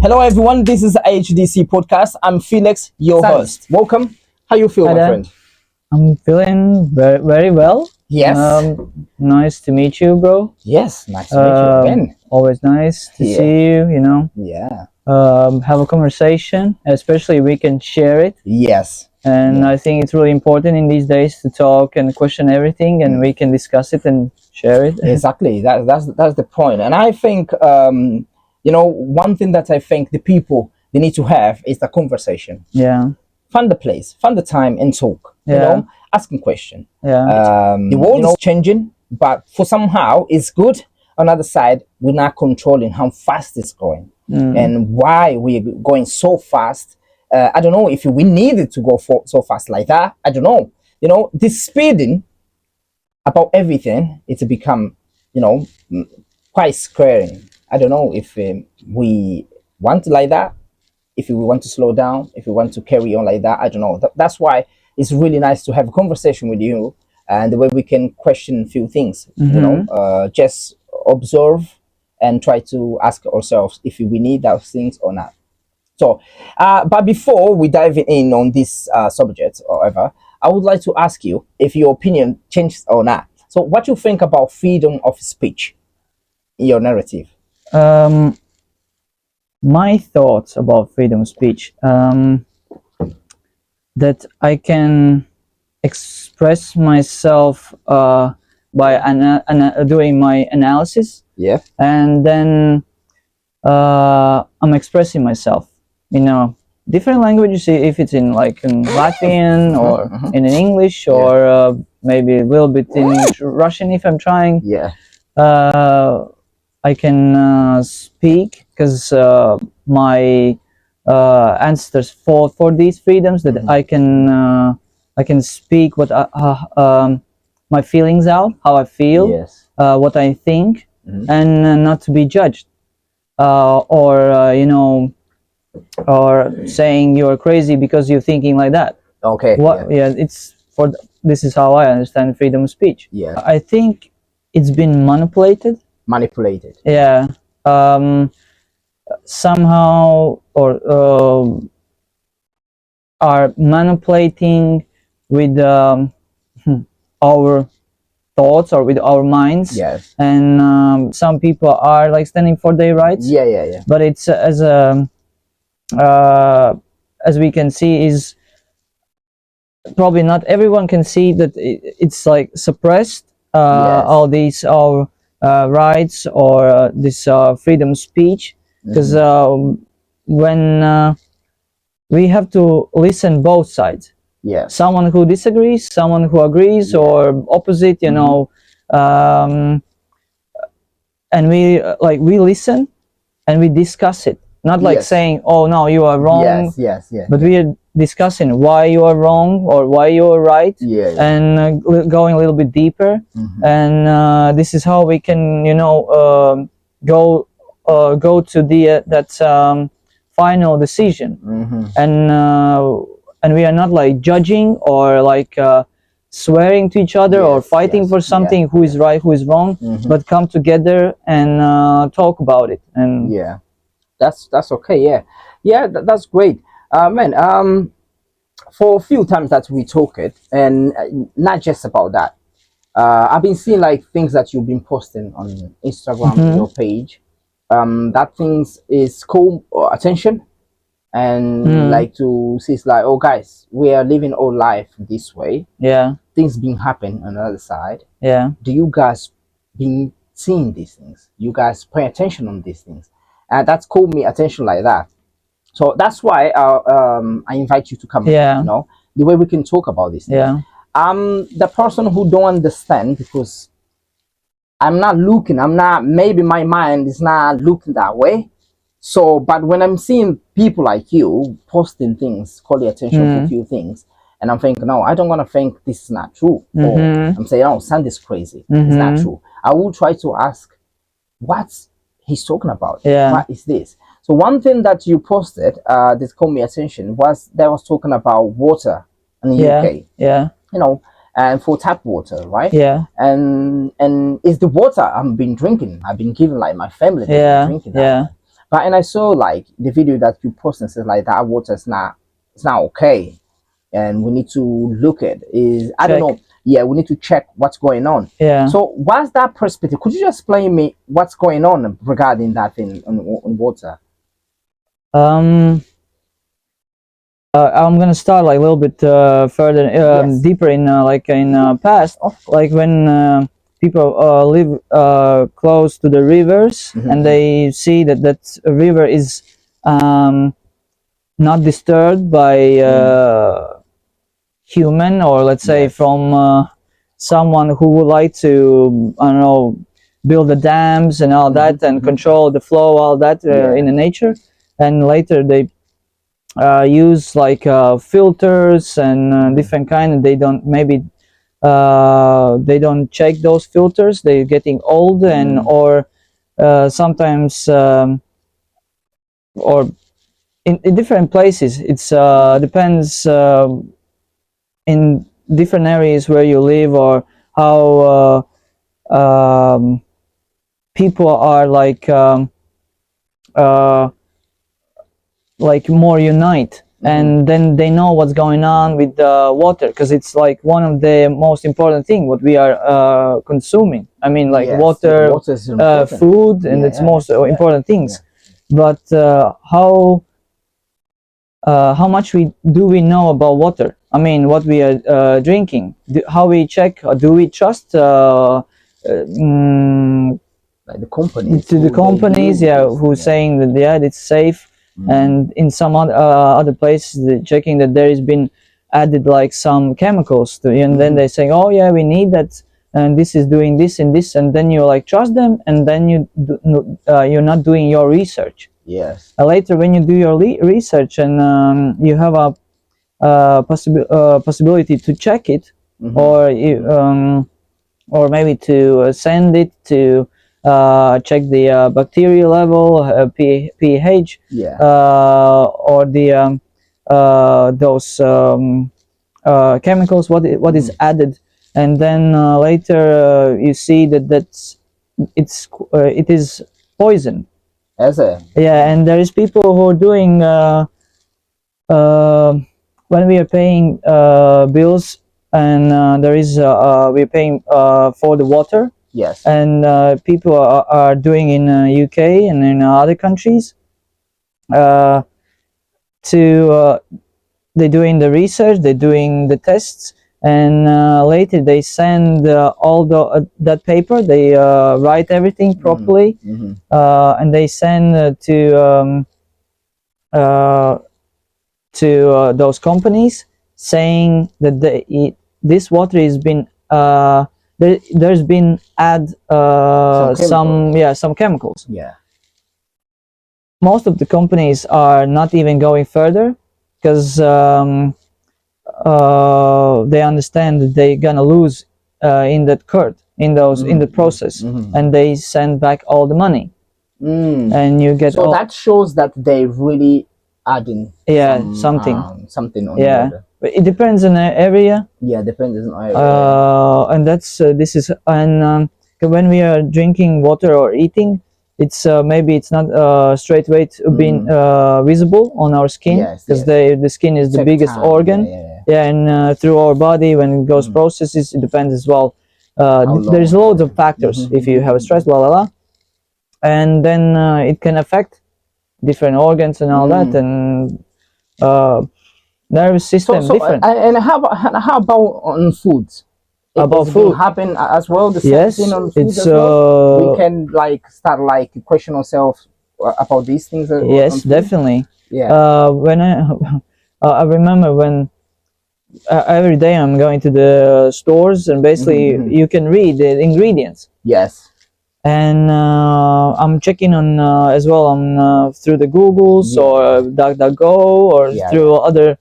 Hello everyone, this is HDC Podcast. I'm Felix, your host. Welcome. How you feel, Hi my there. friend? I'm feeling very well. Yes. Nice to meet you, bro. Yes, nice to meet you again. Always nice to see you, Yeah. have a conversation, especially we can share it. Yes. And I think it's really important in these days to talk and question everything, and we can discuss it and share it. Exactly. That's the point. And I think one thing that I think the people they need to have is the conversation. Yeah. Find the place, find the time and talk. Yeah. Asking question. Yeah. The world is changing, but for somehow it's good. On the other side, we're not controlling how fast it's going and why we're going so fast. I don't know if we needed to go so fast like that. I don't know. This speeding about everything, it's become, quite scary. I don't know if we want like that, if we want to slow down, if we want to carry on like that. I don't know. That's why it's really nice to have a conversation with you and the way we can question a few things, just observe and try to ask ourselves if we need those things or not. So, but before we dive in on this subject, however, I would like to ask you if your opinion changed or not. So, what you think about freedom of speech in your narrative? My thoughts about freedom of speech, that I can express myself by doing my analysis. Yeah. And then I'm expressing myself different languages, if it's in Latvian or in English or maybe a little bit in Russian if I'm trying. Yeah. I can speak because my ancestors fought for these freedoms, that I can speak what my feelings out, how I feel. Yes. What I think, and not to be judged or saying you're crazy because you're thinking like that. Okay. This is how I understand freedom of speech. Yeah. I think it's been manipulated. Yeah. Somehow or are manipulating with our thoughts or with our minds. Yes. And some people are standing for their rights. Yeah. But it's as we can see, is probably not everyone can see that it's suppressed. Yes. All these rights or this freedom of speech, because when we have to listen both sides. Yeah. Someone who disagrees, someone who agrees, or opposite, and we listen and we discuss it, not saying, oh no, you are wrong. Yes. But we are discussing why you are wrong or why you are right. Yeah. And going a little bit deeper. And this is how we can go to the that final decision. And we are not judging or swearing to each other or fighting for something, who is right, who is wrong, but come together and talk about it. And that's okay. That's great, man. For a few times that we talk it, and not just about that, I've been seeing things that you've been posting on Instagram, your page. That things is cool attention, and to see, it's oh guys, we are living our life this way. Yeah. Things been happen on the other side. Yeah. Do you guys been seeing these things? You guys pay attention on these things, and that's called me attention like that. So that's why I invite you to come. Yeah. The way we can talk about this. Yeah. I'm the person who don't understand because I'm not looking. Maybe my mind is not looking that way. So, but when I'm seeing people like you posting things, call your attention for a few things, and I'm thinking, no, I don't want to think this is not true. Or I'm saying, oh, Sandis crazy. It's not true. I will try to ask, what's he's talking about? Yeah. What is this? So one thing that you posted that caught me attention was talking about water in the UK. Yeah. And for tap water, right? Yeah. And it's the water I've been drinking. I've been giving my family Yeah. drinking. Yeah. But and I saw like the video that you posted and says like that water is not, it's not okay, and we need to look at is I don't Check. know. Yeah, we need to check what's going on. Yeah. So what's that perspective? Could you just explain me what's going on regarding that thing on water? Um, I'm gonna start like a little bit further, Yes. deeper in like in past, Of like when people live close to the rivers, and they see that that river is not disturbed by human, or let's say Yes. from someone who would like to, I don't know, build the dams and all that, and control the flow, all that in the nature, and later they use like filters and different kind. They don't, maybe they don't check those filters. They're getting old, and or sometimes or in different places. It's depends in different areas where you live, or how people are uh, like more unite, and then they know what's going on with the water, because it's like one of the most important thing what we are consuming. I mean, like Yes, water, water is important. food, and it's most important things. But how much we know about water? I mean, what we are drinking, how we check, do we trust Like the companies to the who they companies, use yeah, this, who's saying that yeah, it's safe, and in some other places they're checking that there has been added like some chemicals to, and then they say, oh yeah, we need that, and this is doing this and this, and then you like trust them, and then you're not doing your research. Yes. Later, when you do your research, and you have a possibility to check it, or or maybe to send it to check the bacteria level, pH, Yeah. or the those chemicals, what is added, and then later you see that it is poison. As a Yeah, and there is people who are doing when we are paying bills, and there is we're paying for the water, yes. and people are doing in UK and in other countries uh, to they're doing the research, they're doing the tests, and later they send all that paper, they write everything properly, and they send uh, to those companies, saying that this water has been there's been add some chemicals. Yeah. Most of the companies are not even going further, because they understand that they're gonna lose in that court, in those in the process, and they send back all the money, and you get so that shows that they really adding something something on yeah water. but it depends on the area. Yeah, depends on area. And that's this is, and when we are drinking water or eating, it's maybe it's not straight away to being visible on our skin, because the skin is the biggest organ. And through our body, when it goes processes, it depends as well. There's loads of factors. If you have a stress, and then it can affect different organs and all that, and nervous system different. And how about on foods? About It's food happen as well. The same yes thing on food it's as well. We can like start like question ourselves about these things. Yes, definitely. Yeah. When I remember when every day I'm going to the stores, and basically you can read the ingredients. Yes. And I'm checking on as well on through the Googles or DuckDuckGo, or through other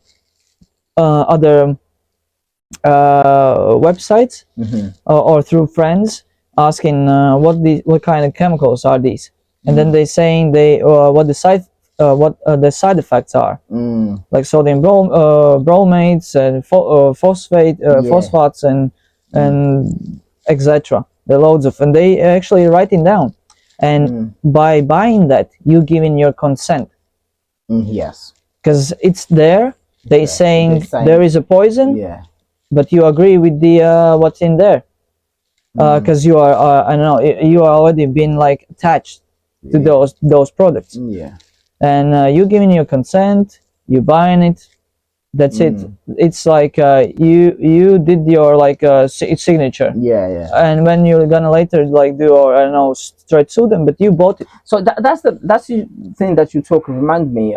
websites, or through friends, asking what kind of chemicals are these, and then they saying what the side effects are, like sodium bromates and phosphates and etc. The loads of, and they actually writing down. and by buying that, you giving your consent, Yes. because it's there. They saying saying- there is a poison, Yeah. but you agree with the what's in there, because you are I don't know, you are already been like attached to those products, Yeah. and you giving your consent, you buying it. That's it. It's like you did your like signature, Yeah. and when you're gonna later like do, or I don't know, try to sue them, but you bought it. So that's the thing that you talk remind me.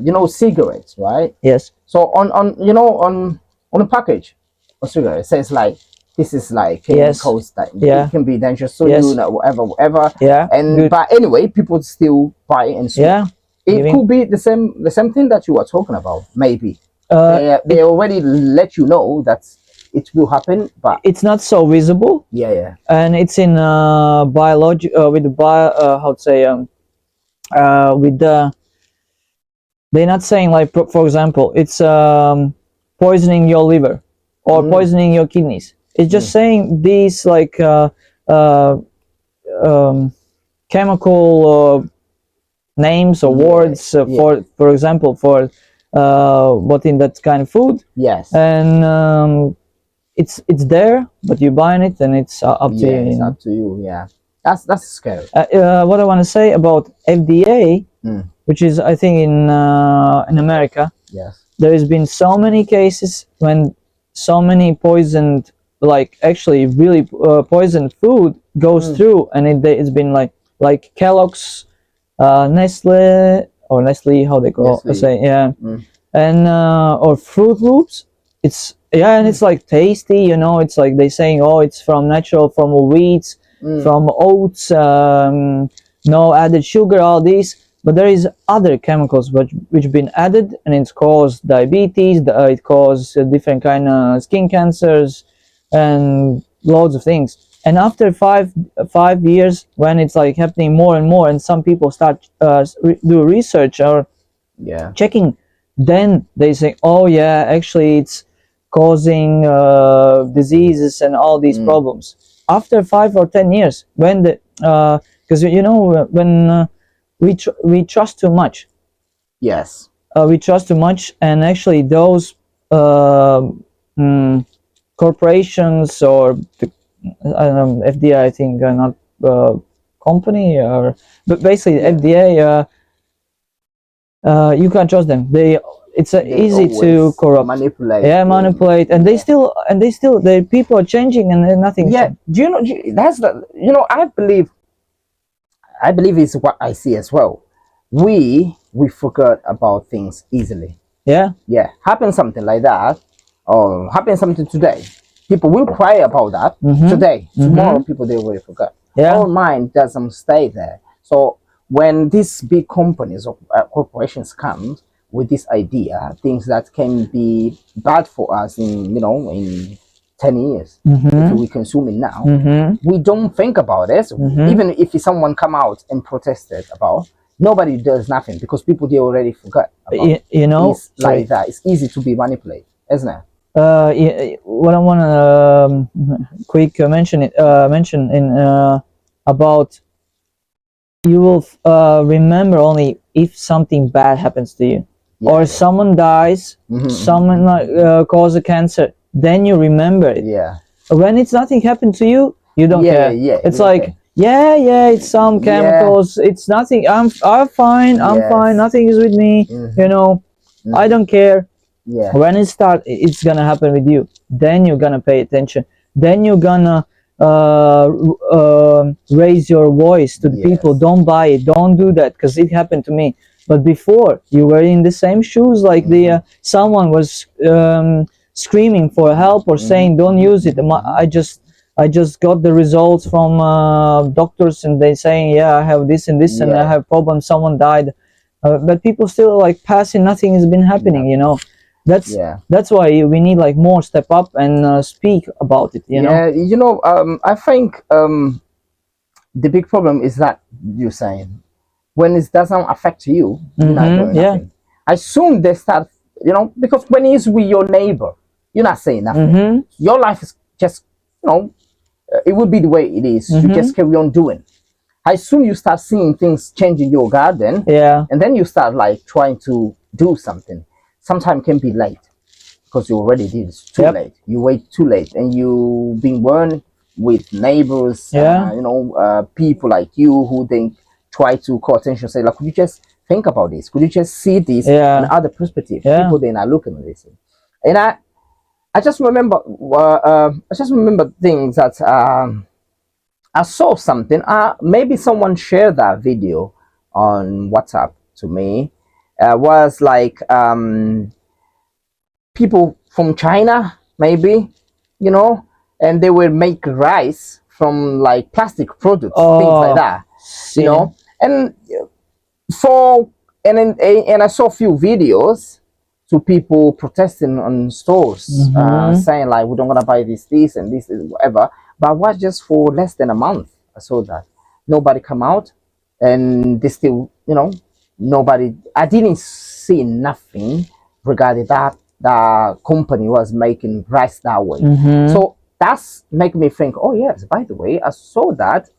You know, cigarettes, right? Yes. So on you know on the package of cigarettes, it says like this is like Yes. chemicals that Yeah. it can be dangerous to Yes. you, whatever. Yeah. And Good. but anyway, people still buy and smoke. Yeah. It Giving- could be the same thing that you are talking about. Maybe they it- already let you know that it will happen, but it's not so visible, yeah. and it's in biology with the how to say with the, they're not saying like for example it's poisoning your liver or poisoning your kidneys. It's just saying these like uh, chemical names or words for example for what in that kind of food. Yes. And it's there, but you're buying it, and it's up to you. It's up to you. Yeah. That's scary. What I want to say about FDA, which is I think in America, Yes. there has been so many cases when so many poisoned, like actually really poisoned food goes through, and it's been like Kellogg's, Nestle, or Nestle, how they call Nestle. say, yeah, and or Fruit Loops. It's and it's like tasty, you know. It's like they saying, oh, it's from natural, from wheats, from oats, no added sugar, all these. But there is other chemicals which been added, and it's caused diabetes. It causes different kind of skin cancers, and loads of things. And after five years, when it's like happening more and more, and some people start do research or checking, then they say, oh yeah, actually it's causing diseases and all these problems. After 5 or 10 years, when the because you know when we trust too much. Yes. We trust too much, and actually those corporations or I don't know, FDA, I think, not company, or but basically FDA, you can't trust them. It's easy to corrupt, manipulate. manipulate, and they still the people are changing, and nothing. Yeah. Do you know that's the I believe it's what I see as well. We forget about things easily. Yeah. Happen something like that, or happen something today, people will cry about that today. Tomorrow people they will forget. Our mind doesn't stay there. So when these big companies or corporations come with this idea, things that can be bad for us in in 10 years, if we consume it now, we don't think about it. Even if someone come out and protested about, nobody does nothing, because people they already forgot about you know, it's like that. It's easy to be manipulated, isn't it? What I want to quick mention in about, you will remember only if something bad happens to you, or someone dies, someone causes a cancer, then you remember it. When it's nothing happened to you, you don't care. It's like it's some chemicals, it's nothing, I'm fine, I'm fine, nothing is with me, you know, I don't care. When it's gonna happen with you, then you're gonna pay attention, then you're gonna raise your voice to the people, don't buy it, don't do that, because it happened to me. But before, you were in the same shoes, like the someone was screaming for help or saying don't use it. I just got the results from doctors, and they saying, yeah, I have this and this, and I have problems, someone died, but people still like passing, nothing has been happening, you know. That's why we need like more step up and speak about it, you know. I think the big problem is that you're saying, when it doesn't affect you, you're not doing nothing. As soon they start, because when it's with your neighbor, you're not saying nothing. Your life is just, it would be the way it is. You just carry on doing. As soon you start seeing things change in your garden, Yeah. and then you start like trying to do something. Sometimes can be late because you already did. It's too Yep. late. You wait too late, and you being burned with neighbors. Yeah. People like you who then try to call attention. Say, like, could you just think about this? Could you just see this Yeah. in other perspective? Yeah. People then are looking at this, and I just remember. I just remember things that. I saw something. Maybe someone shared that video on WhatsApp to me. Was like people from China, maybe, you know, and they will make rice from like plastic products, things like Oh, that, you see. know. And for and I saw a few videos to people protesting on stores, saying like we don't want to buy this and this is whatever. But it was just for less than a month. I saw that nobody come out, and they still, nobody. I didn't see nothing regarding that. The company was making rice that way. So that's make me think, oh yes, by the way, I saw that.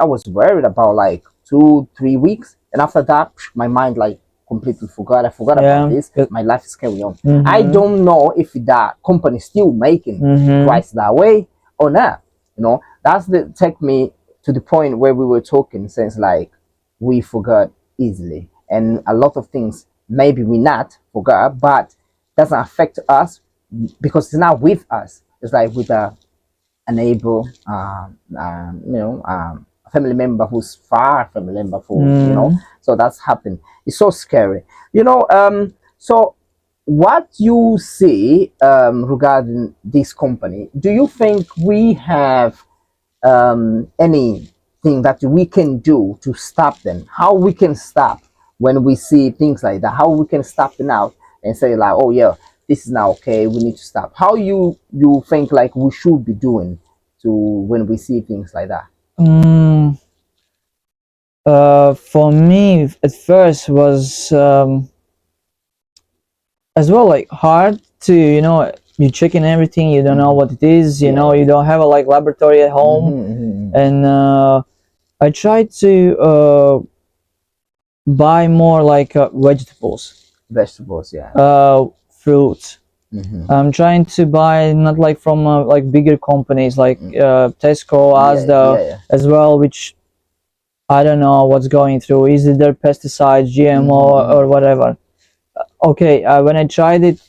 I was worried about like 2 3 weeks, and after that my mind like completely forgot. I forgot about this. My life is carrying on. I don't know if that company still making rice that way or not. That's the take me to the point where we were talking since like we forgot easily, and a lot of things maybe we not forgot, but doesn't affect us because it's not with us. It's like with a neighbor, a family member who's far family member for. So that's happened. It's so scary. So what you see regarding this company, do you think we have anything that we can do to stop them? How we can stop when we see things like that? How we can stop them out and say like, oh yeah, this is not okay, we need to stop? How you think like we should be doing to when we see things like that? For me, at first was as well like hard to you checking everything, you don't know what it is, you don't have a like laboratory at home. And I tried to buy more like Vegetables, yeah. fruits. I'm trying to buy not like from like bigger companies like Tesco, Asda, as well, which I don't know what's going through. Is it their pesticides, GMO, or whatever? Okay, when I tried it,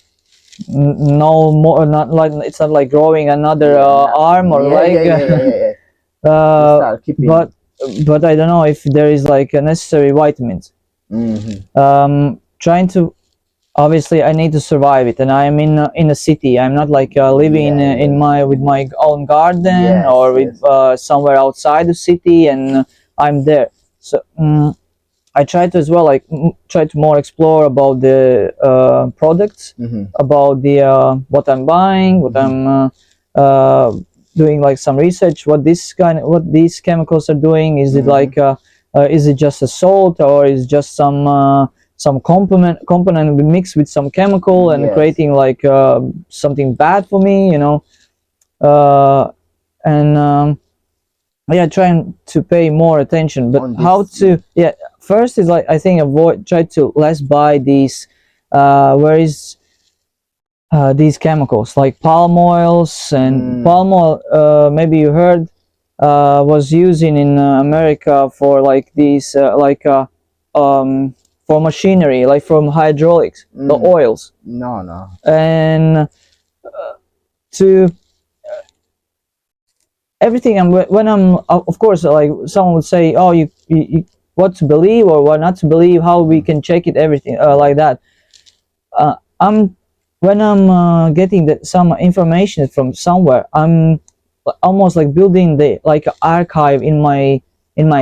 no more, not like it's not like growing another arm or leg. But I don't know if there is like a necessary vitamins. Trying to, obviously I need to survive it, and I am in a city. I'm not like living in my with my own garden or with somewhere outside the city, and I'm there. So I try to as well like try to more explore about the products, about the what I'm buying, what I'm doing like some research, what these chemicals are doing. Is it like is it just a salt, or is it just some component mixed with some chemical and creating like something bad for me, and trying to pay more attention. But how to first is like I think try to less buy these these chemicals like palm oils. And palm oil, maybe you heard, was using in America for like these for machinery, like from hydraulics, the oils. No. And to everything. And when I'm of course, like someone would say, oh, you what to believe or what not to believe, how we can check it, everything like that. I'm when I'm getting some information from somewhere, I'm almost like building the like archive in my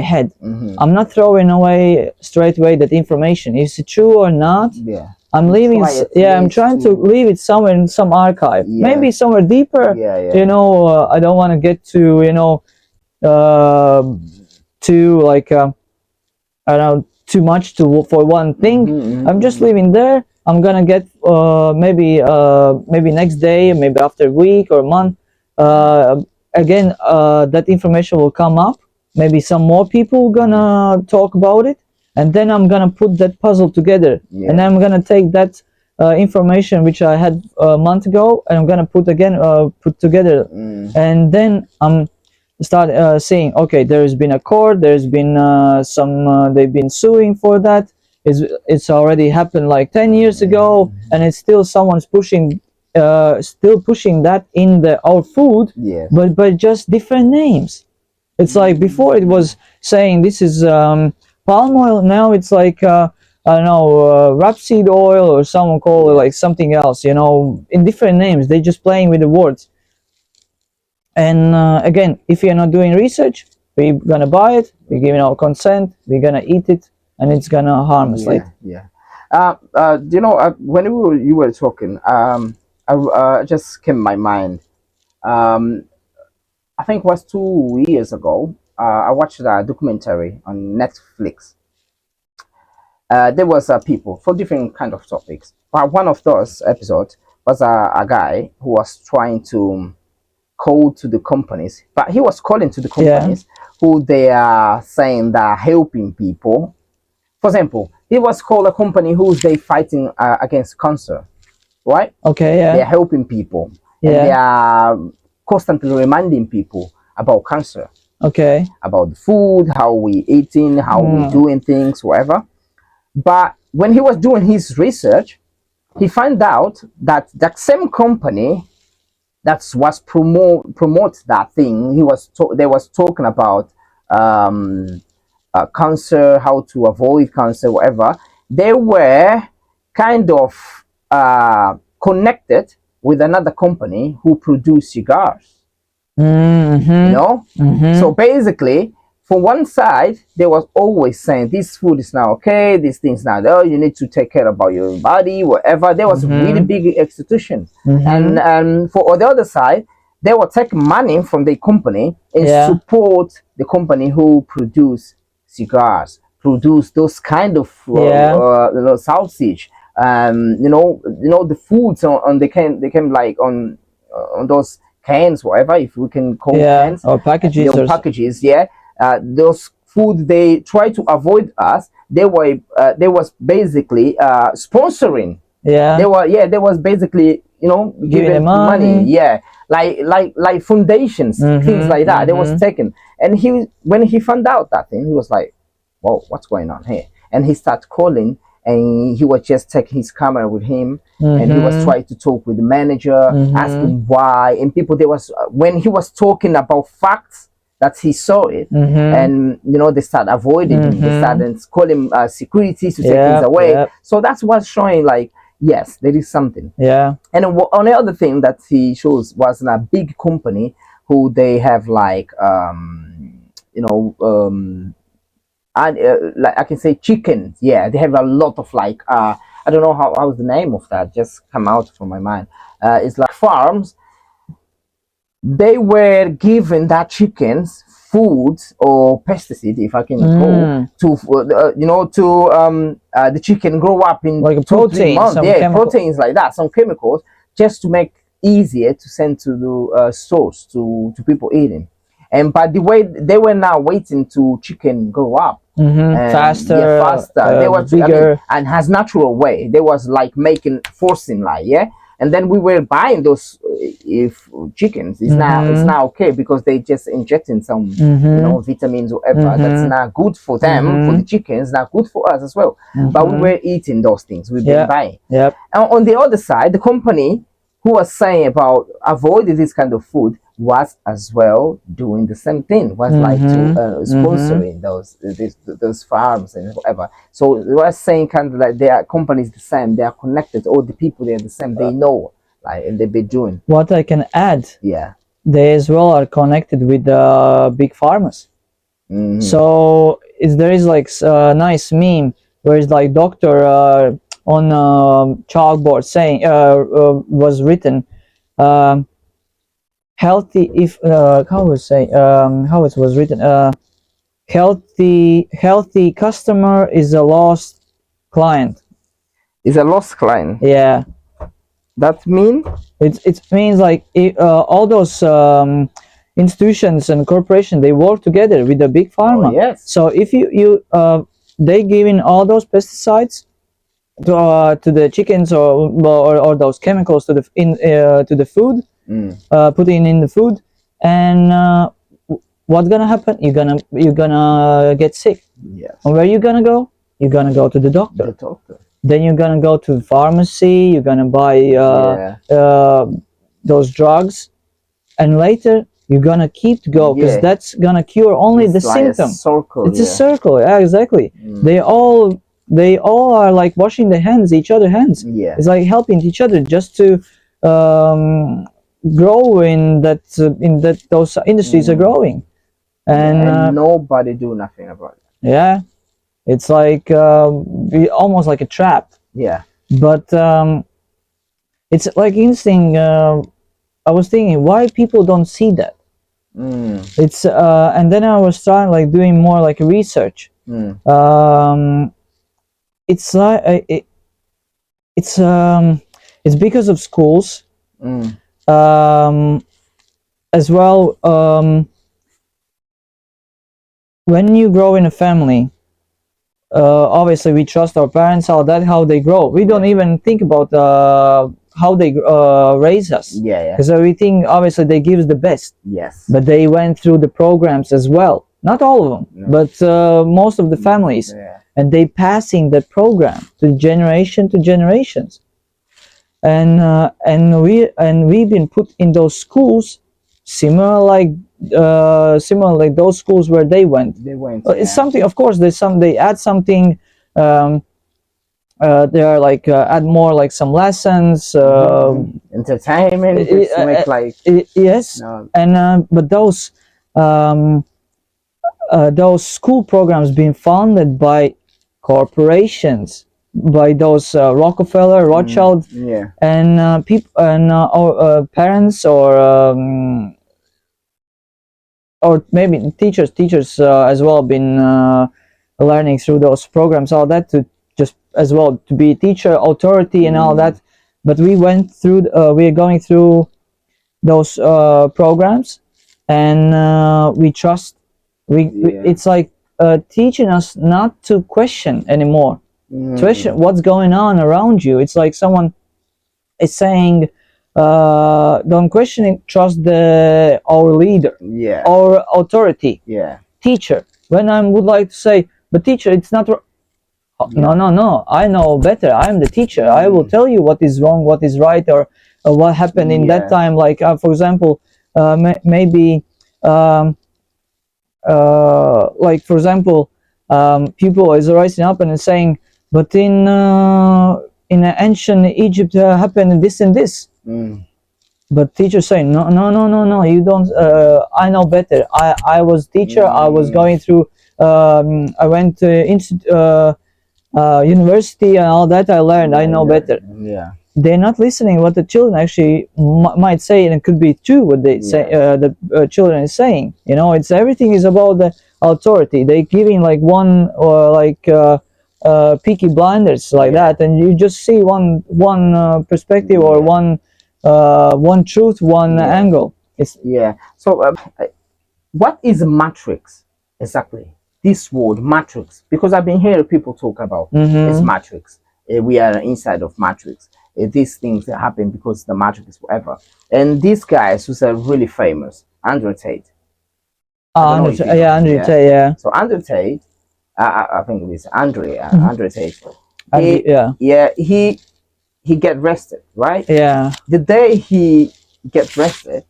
head. I'm not throwing away straight away that information. Is it true or not? I'm leaving I'm trying to leave it somewhere in some archive, maybe somewhere deeper. I don't want to get to too like I don't know, too much for one thing. I'm just leaving there. I'm gonna get maybe next day, maybe after a week or a month, again, that information will come up. Maybe some more people gonna talk about it, and then I'm gonna put that puzzle together, and I'm gonna take that information which I had a month ago, and I'm gonna put together, and then I'm start saying, okay, there's been a court, there's been they've been suing for that. It's already happened like 10 years ago, and it's still someone's pushing that in our food, but just different names. It's like before it was saying this is palm oil, now it's like I don't know, rapeseed oil, or someone call it like something else, you know, in different names. They're just playing with the words. And again, if you're not doing research, we're gonna buy it, we're giving our consent, we're gonna eat it, and it's gonna harm us. You know, when you were talking, just came to my mind. I think it was 2 years ago. I watched a documentary on Netflix. There was people for different kind of topics, but one of those episodes was a guy who was trying to call to the companies, but he was calling to the companies who they are saying that are helping people. For example, he was called a company who's they fighting against cancer, right? Okay, yeah. They're helping people, and they are constantly reminding people about cancer. Okay. About the food, how we eating, how we doing things, whatever. But when he was doing his research, he found out that that same company that was promote that thing. They was talking about cancer, how to avoid cancer, whatever. They were kind of connected with another company who produce cigars. You know, so basically, for one side, they was always saying this food is not okay, these things not. Oh, you need to take care about your body, whatever. There was really big institutions, and for the other side, they were taking money from the company and support the company who produce cigars, produce those kind of sausage. You know the foods on they came like on those cans, whatever, if we can call cans or packages, packages, those food they try to avoid us. They was basically sponsoring. They was basically, you know, giving them money. Like foundations, things like that. They was taken, and when he found out that thing, he was like, whoa, what's going on here? And he started calling, and he was just taking his camera with him, and he was trying to talk with the manager, asking why. And people, there was when he was talking about facts that he saw it, and you know, they start avoiding him. They started calling security to take things away. So that's what's showing, like, yes, there is something. And on the other thing that he shows was in a big company who they have like like I can say chickens. Yeah, they have a lot of like I don't know how's the name of that, just come out from my mind. It's like farms. They were given that chickens food or pesticide, if I can call, to the chicken grow up in like a protein, proteins like that, some chemicals, just to make easier to send to the stores to people eating. And by the way, they were now waiting to chicken grow up faster, they were bigger, and has natural way. They was like forcing like and then we were buying those if chickens. It's now okay because they just injecting some vitamins or whatever. That's not good for them, for the chickens, not good for us as well. But we were eating those things we've been buying. And on the other side, the company who was saying about avoiding this kind of food was as well doing the same thing, was like to sponsoring those farms and whatever. So they were saying kind of like their companies the same, they are connected, all the people they're the same, they know, like, and they've been doing. What I can add, they as well are connected with the big farmers. So there is like a nice meme where it's like doctor on chalkboard saying was written healthy, if how it was written, healthy customer is a lost client. Is a lost client. That mean it means like all those institutions and corporations, they work together with the big pharma. yes. So if they give in all those pesticides to the chickens or those chemicals to the food, putting in the food, and what's gonna happen? You're gonna get sick. Yes. And where you gonna go? You're gonna go to the doctor. The doctor. Then you're gonna go to the pharmacy. You're gonna buy those drugs, and later you're gonna keep to go because that's gonna cure only the like symptom. It's a circle. Yeah, exactly. They all are like washing their hands, each other hands. Yeah. It's like helping each other just to grow in that those industries are growing, and nobody do nothing about it. Yeah, it's like almost like a trap. Yeah. But it's like interesting. I was thinking why people don't see that. It's and then I was trying like doing more like research. It's like it's because of schools as well. When you grow in a family, obviously we trust our parents, how they grow. We don't even think about how they raise us. Because everything, obviously, they give us the best. Yes. But they went through the programs as well. Not all of them, but most of the families. And they passing that program to generation to generations. And we've been put in those schools similar like those schools where they went. It's something, of course, they add something. They are like add more like some lessons, entertainment, make like yes. And but those school programs being funded by corporations, by those Rockefeller, Rothschild, and people and our parents or maybe teachers as well been learning through those programs, all that, to just as well to be teacher authority and all that. But we went through we are going through those programs, and we trust. It's like teaching us not to question anymore. Question what's going on around you. It's like someone is saying, don't question it, trust our leader, our authority, teacher. When I would like to say, but teacher, it's not no, I know better, I'm the teacher, I will tell you what is wrong, what is right, or what happened in that time. Like for example, maybe like for example, people is rising up and saying, but in ancient Egypt happened this and this. But teachers say no, you don't. I know better. I was teacher. I was going through. I went to university and all that. I learned. I know better. They're not listening what the children actually might say, and it could be true what they say. The children is saying. You know, it's everything is about the authority. They giving like one or like peaky blinders like that, and you just see one perspective or one truth, one angle. It's So what is matrix exactly? This word matrix, because I've been hearing people talk about it's matrix. We are inside of matrix. These things that happen because the matrix is whatever. And these guys who are really famous, Andrew Tate. Andrew Tate. So Andrew Tate, I think it is Andrew Tate. He get arrested, right? The day he gets arrested,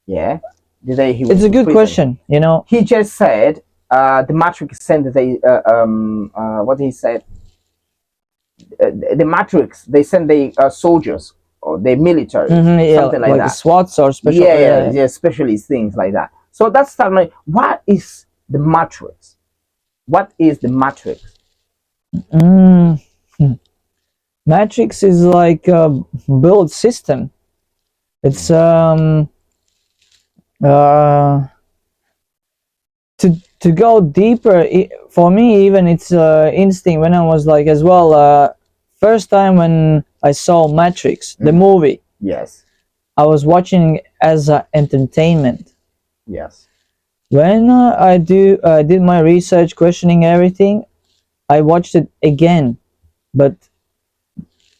the day he was it's a good question, you know. He just said the matrix sent what he said, the matrix, they send the soldiers or the military, something like that, SWATs or special specialist things like that. So that's like, what is the matrix? What is the matrix? Matrix is like a build system. It's to go deeper, for me even it's instinct. When I was like as well first time when I saw Matrix, the movie, yes, I was watching as entertainment. Yes. When I did my research, questioning everything, I watched it again. But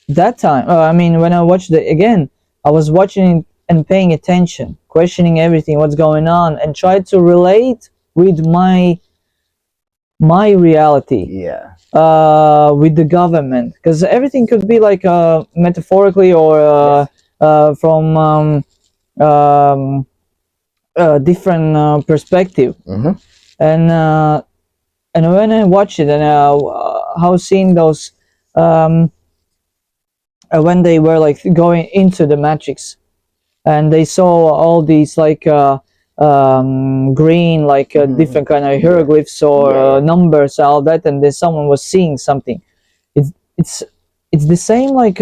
that time, I mean, when I watched it again, I was watching it and paying attention, questioning everything, what's going on, and tried to relate with my reality, Yeah. with the government, because everything could be like metaphorically or from um, different perspective. Mm-hmm. And and when I watch it and how seeing those um, when they were like going into the matrix and they saw all these like green like different kind of hieroglyphs or numbers, all that, and then someone was seeing something. it's it's it's the same like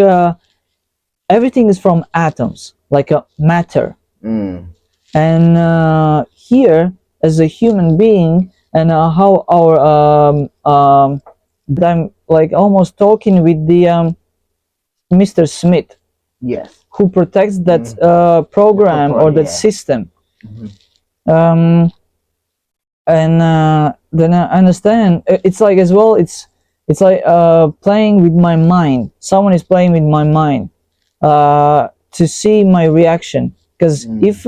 everything is from atoms, like a matter. Mm. And here as a human being, and how our I'm like almost talking with the Mr. Smith, Yes. who protects that program or that system. um, and then I understand it's like as well, it's like playing with my mind. Someone is playing with my mind to see my reaction, because if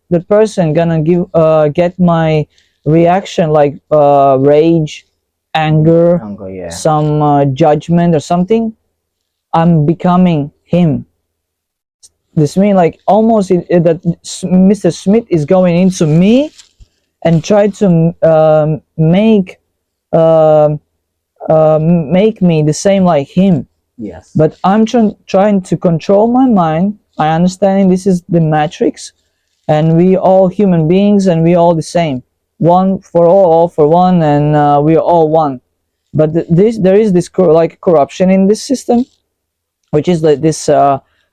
the person gonna get my reaction like rage, anger, Yeah. some judgment or something, I'm becoming him. This means like almost that Mr. Smith is going into me and try to make me the same like him. Yes. But I'm trying to control my mind. I understand this is the matrix, and we all human beings, and we all the same. One for all for one, and we are all one. But there is this like corruption in this system, which is like this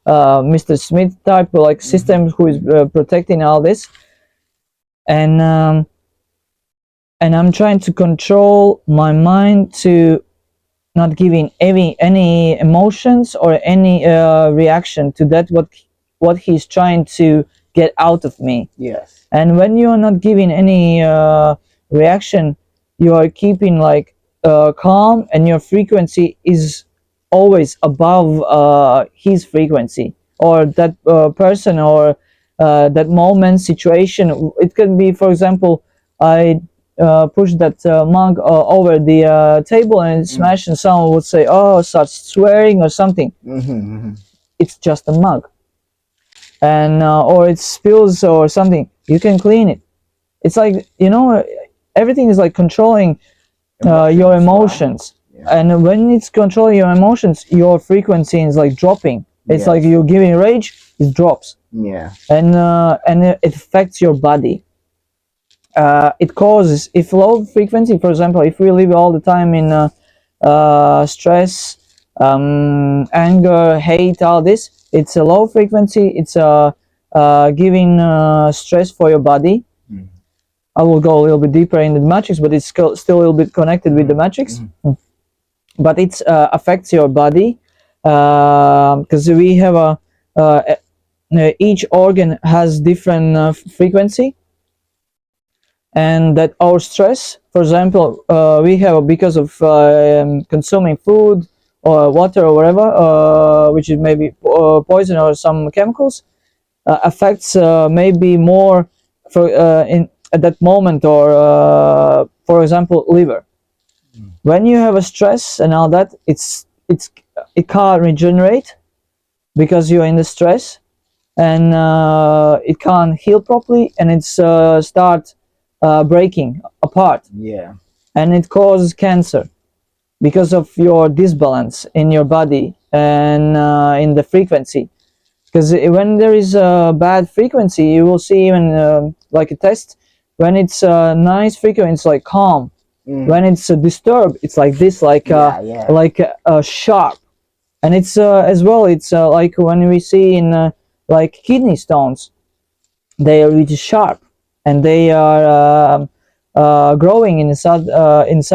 Mr. Smith type of like system who is protecting all this. And I'm trying to control my mind to not giving any emotions or any reaction to that what he's trying to get out of me. Yes. And when you are not giving any reaction, you are keeping like calm, and your frequency is always above his frequency, or that person, or that moment, situation. It can be, for example, I push that mug over the table and smash, and someone would say, oh, start swearing or something. It's just a mug. And or it spills or something, you can clean it. It's like, everything is like controlling your emotions. And when it's controlling your emotions, your frequency is like dropping. It's like you're giving rage, it drops. Yeah. And it affects your body. It causes, if low frequency, for example, if we live all the time in stress, anger, hate, all this, it's a low frequency. It's giving stress for your body. I will go a little bit deeper in the matrix, but it's still a little bit connected with the matrix. But it affects your body, because we have each organ has different frequency. And that our stress, for example, we have, because of consuming food or water or whatever, which is maybe poison or some chemicals, affects maybe more for in at that moment, or for example, liver. When you have a stress and all that, it can't regenerate because you're in the stress, and it can't heal properly, and it's start breaking apart. Yeah. And it causes cancer because of your disbalance in your body and in the frequency. Because when there is a bad frequency, you will see even like a test, when it's a nice frequency, it's like calm. When it's disturbed, it's like this, like sharp. And it's as well, it's like when we see in like kidney stones, they are really sharp, and they are growing inside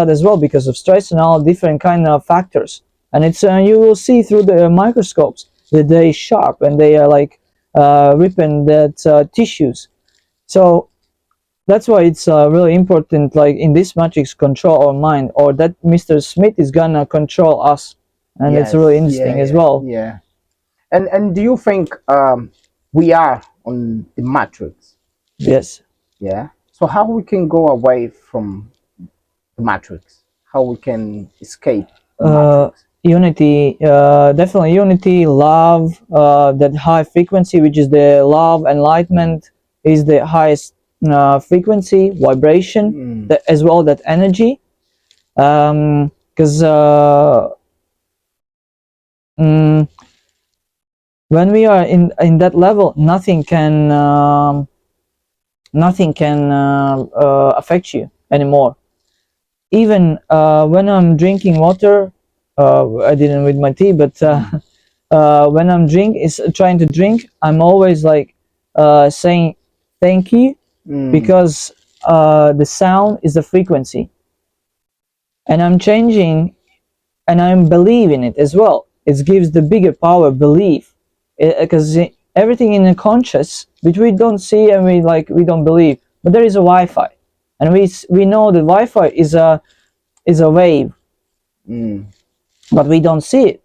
as well, because of stress and all different kind of factors. And it's you will see through the microscopes that they sharp, and they are like ripping that tissues. So that's why it's really important, like in this matrix, control our mind, or that Mr. Smith is gonna control us, and it's really Yes, yeah, interesting as yeah, well. yeah. And do you think we are on the matrix? Yes. Yeah. So how we can go away from the matrix? How we can escape the matrix? Unity, definitely unity, love, that high frequency, which is the love, enlightenment, is the highest frequency, vibration, Mm. that, as well, that energy. Because mm, when we are in that level, nothing can affect you anymore. Even when I'm drinking water, I didn't with my tea, but when I'm trying to drink, I'm always like saying thank you, Mm. because the sound is the frequency, and I'm changing, and I'm believing it as well. It gives the bigger power, belief, because everything in the conscious, which we don't see and we don't believe, but there is a Wi-Fi, and we know that Wi-Fi is a wave, Mm. but we don't see it,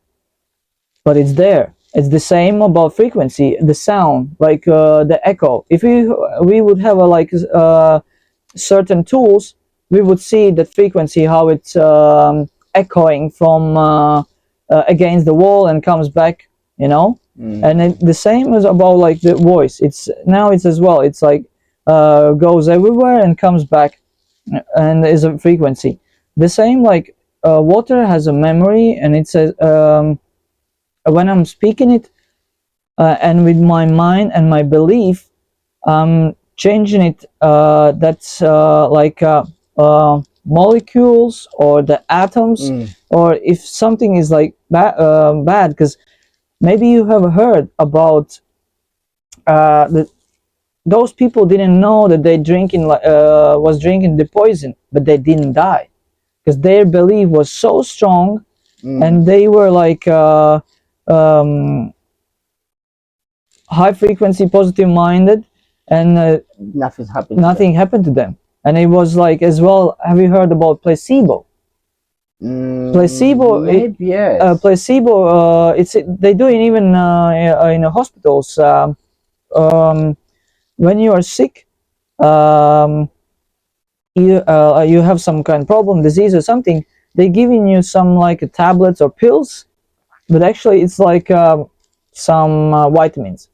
but it's there. It's the same about frequency, the sound, like the echo. If we would have a like certain tools, we would see that frequency, how it's echoing from against the wall and comes back, you know. Mm. And the same is about like the voice. It's as well. It's like goes everywhere and comes back, and is a frequency. The same like water has a memory, and it says when I'm speaking it, and with my mind and my belief, changing it, that's like molecules or the atoms, Mm. or if something is like bad, because maybe you have heard about those people didn't know that they was drinking the poison, but they didn't die because their belief was so strong, Mm. and they were like um, high frequency, positive minded, and Nothing's happened to them. nothing happened to them. And it was like as well. Have you heard about placebo? Mm, Placebo, maybe yes. placebo. It's they do it even in hospitals. Um, when you are sick, um, you have some kind of problem, disease or something. They giving you some like tablets or pills, but actually it's like some vitamins,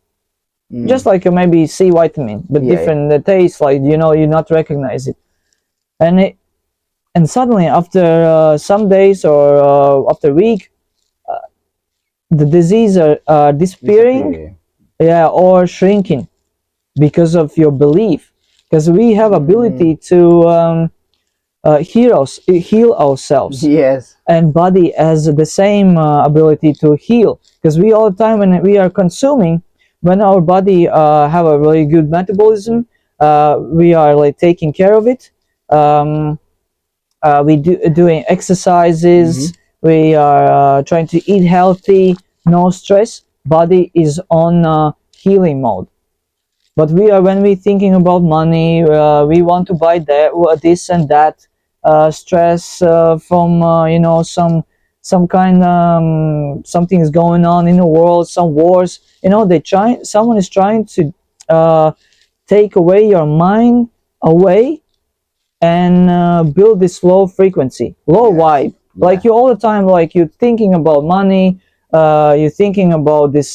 just Mm. like maybe C vitamin, but Yeah, yeah. different taste. Like you not recognize it, and it and suddenly after some days or after a week, the disease are disappearing, Disappear. yeah, or shrinking because of your belief. Because we have ability Mm. to heal ourselves, Yes. and body has the same ability to heal, because we all the time when we are consuming, when our body have a really good metabolism, we are like taking care of it, um, we doing Mm-hmm. exercises, we are trying to eat healthy, no stress, body is on healing mode. But we are, when we thinking about money, we want to buy that, this and that, stress from some kind something is going on in the world, some wars, they try, someone is trying to uh, take away your mind away, and build this low frequency, low Yes. vibe. Like Yeah. you all the time, like you're thinking about money, you're thinking about this,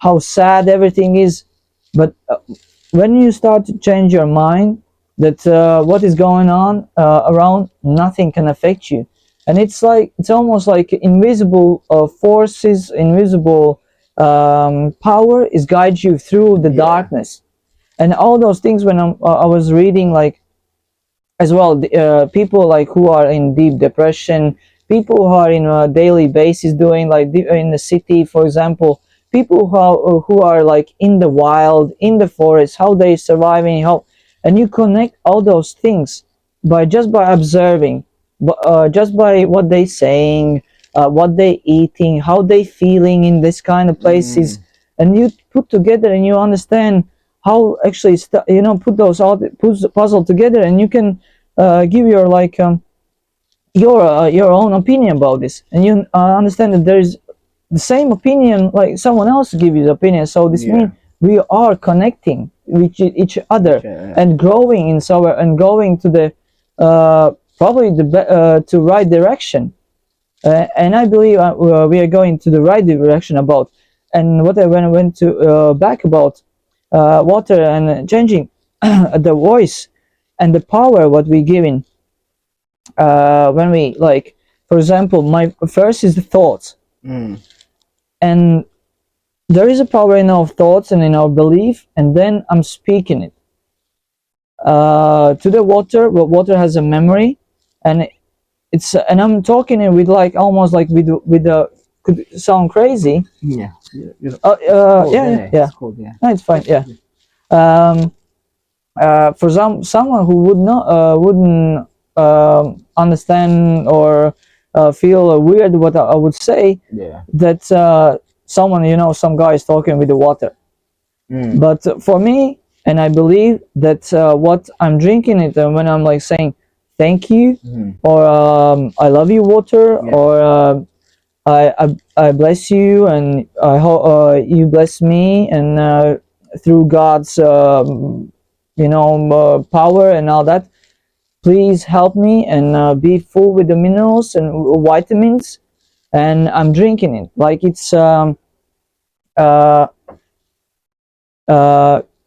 how sad everything is. But when you start to change your mind, that what is going on around, nothing can affect you, and it's almost like invisible forces, invisible power is guide you through the Yeah. darkness, and all those things. When I was reading like as well, people like who are in deep depression, people who are in a daily basis doing like in the city, for example, people who are like in the wild, in the forest, how they surviving, how, and you connect all those things by just by observing, just by what they saying, what they eating, how they feeling in this kind of places, Mm. and you put together and you understand how actually put those all put the puzzle together, and you can give your your own opinion about this, and you understand that there is the same opinion like someone else give you the opinion. So this means we are connecting with each other and growing in somewhere and going to the probably to right direction. And I believe we are going to the right direction about. And what when I went to back about water and changing the voice and the power what we giving when we like, for example, my first is the thoughts, and there is a power in our thoughts and in our belief, and then I'm speaking it to the water. But water has a memory, and and I'm talking it with like almost like with a, could sound crazy. Yeah. Yeah. No, it's fine. Yeah. For someone who wouldn't understand or feel weird what I would say, that someone, some guy is talking with the water. But for me, and I believe that what I'm drinking it, and when I'm like saying thank you, or I love you water, or I bless you, and I hope you bless me, and through God's power and all that, please help me and be full with the minerals and vitamins, and I'm drinking it like it's uh,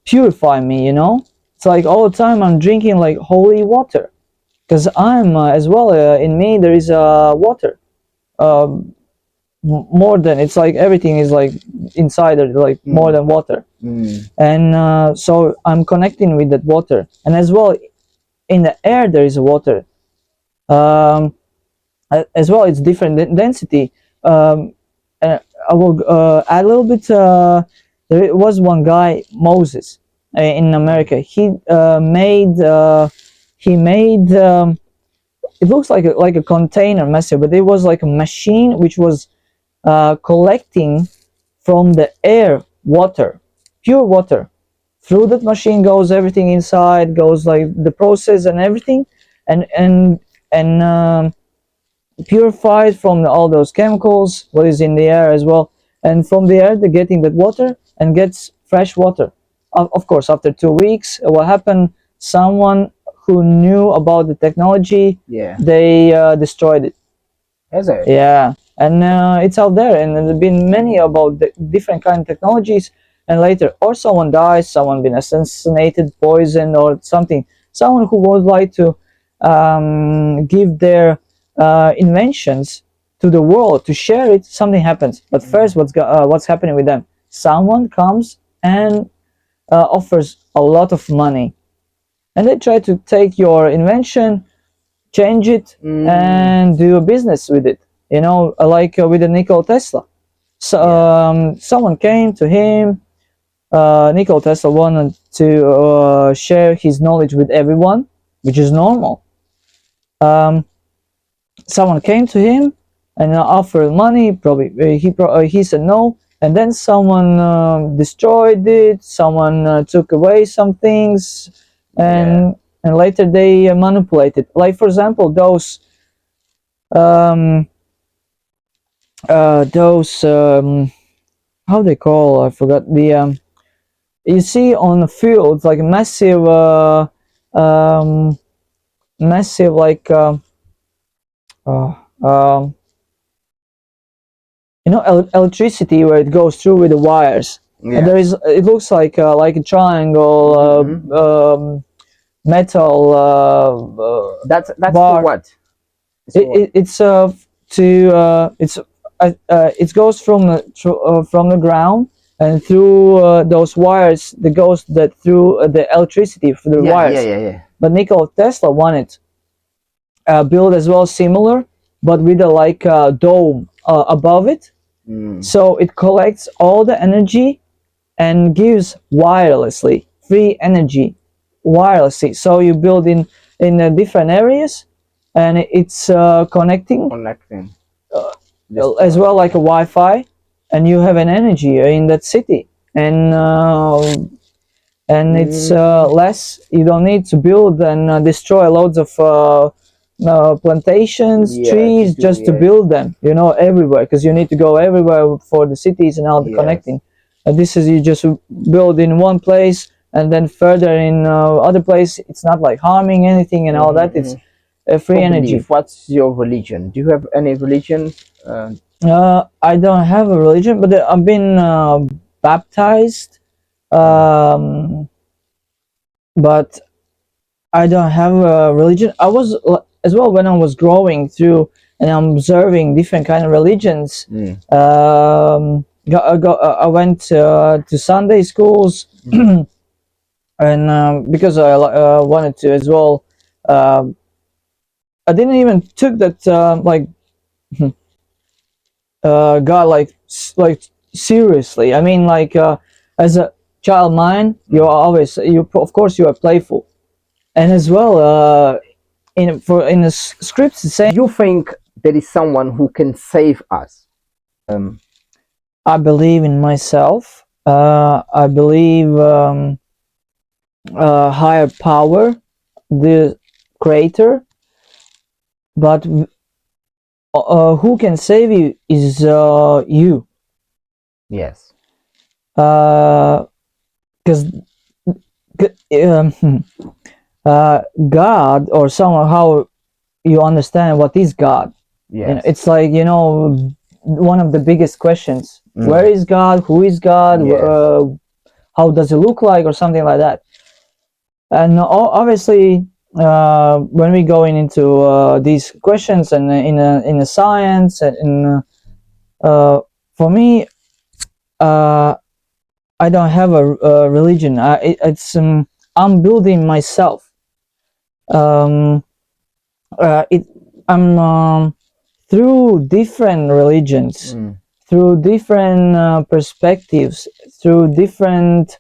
purify me. It's like all the time I'm drinking like holy water, because I'm as well in me there is water. More than, it's like everything is like inside it, like more than water. And so I'm connecting with that water, and as well in the air there is water. As well it's different density. I will add a little bit. There was one guy, Moses, in America. He made it looks like a container massive, but it was like a machine which was collecting from the air water, pure water. Through that machine goes everything inside, goes like the process and everything, and purified from all those chemicals what is in the air as well. And from the air they're getting that water and gets fresh water. Of course, after 2 weeks, what happened? Someone who knew about the technology, they destroyed it. Is it? Yeah, and it's out there, and there's been many about the different kind of technologies. And later, or someone dies, someone been assassinated, poisoned, or something. Someone who would like to give their inventions to the world to share it. Something happens, but first, what's happening with them? Someone comes and offers a lot of money, and they try to take your invention, change it, and do a business with it. Like with the Nikola Tesla. So someone came to him. Nikola Tesla wanted to share his knowledge with everyone, which is normal. Someone came to him and offered money. Probably he said no, and then someone destroyed it. Someone took away some things, and later they manipulated. Like for example, those how they call, I forgot the you see on the fields like massive massive like electricity where it goes through with the wires. And it looks like a triangle metal That's bar. for what? It goes from the ground, and through those wires that goes through the electricity for the wires. Yeah. But Nikola Tesla wanted build as well similar, but with a dome above it, so it collects all the energy and gives wirelessly free energy wirelessly. So you build in different areas, and it's connecting as well like a Wi-Fi, and you have an energy in that city. And and it's less. You don't need to build and destroy loads of plantations, trees, just to build them, you know, everywhere, because you need to go everywhere for the cities and all the connecting. And this is, you just build in one place, and then further in other place. It's not like harming anything and all that. It's free energy. What's your religion? Do you have any religion? I don't have a religion, but I've been baptized, but I don't have a religion. I was as well when I was growing through and I'm observing different kind of religions. I went to Sunday schools, and because I wanted to as well. I didn't even took that like God like seriously. I mean, like as a child mind, you're always of course you are playful, and as well in the scripts it's saying, You think there is someone who can save us? I believe in myself. I believe higher power, the creator, but who can save you is you. Yes. Because God, or someone, how you understand what is God. Yes. You know, it's like, you know, one of the biggest questions. Where is God? Who is God? Yes. How does it look like, or something like that? And obviously, when we go into these questions and in a science, and for me, I don't have a religion. I'm building myself. I'm through different religions, through different perspectives, through different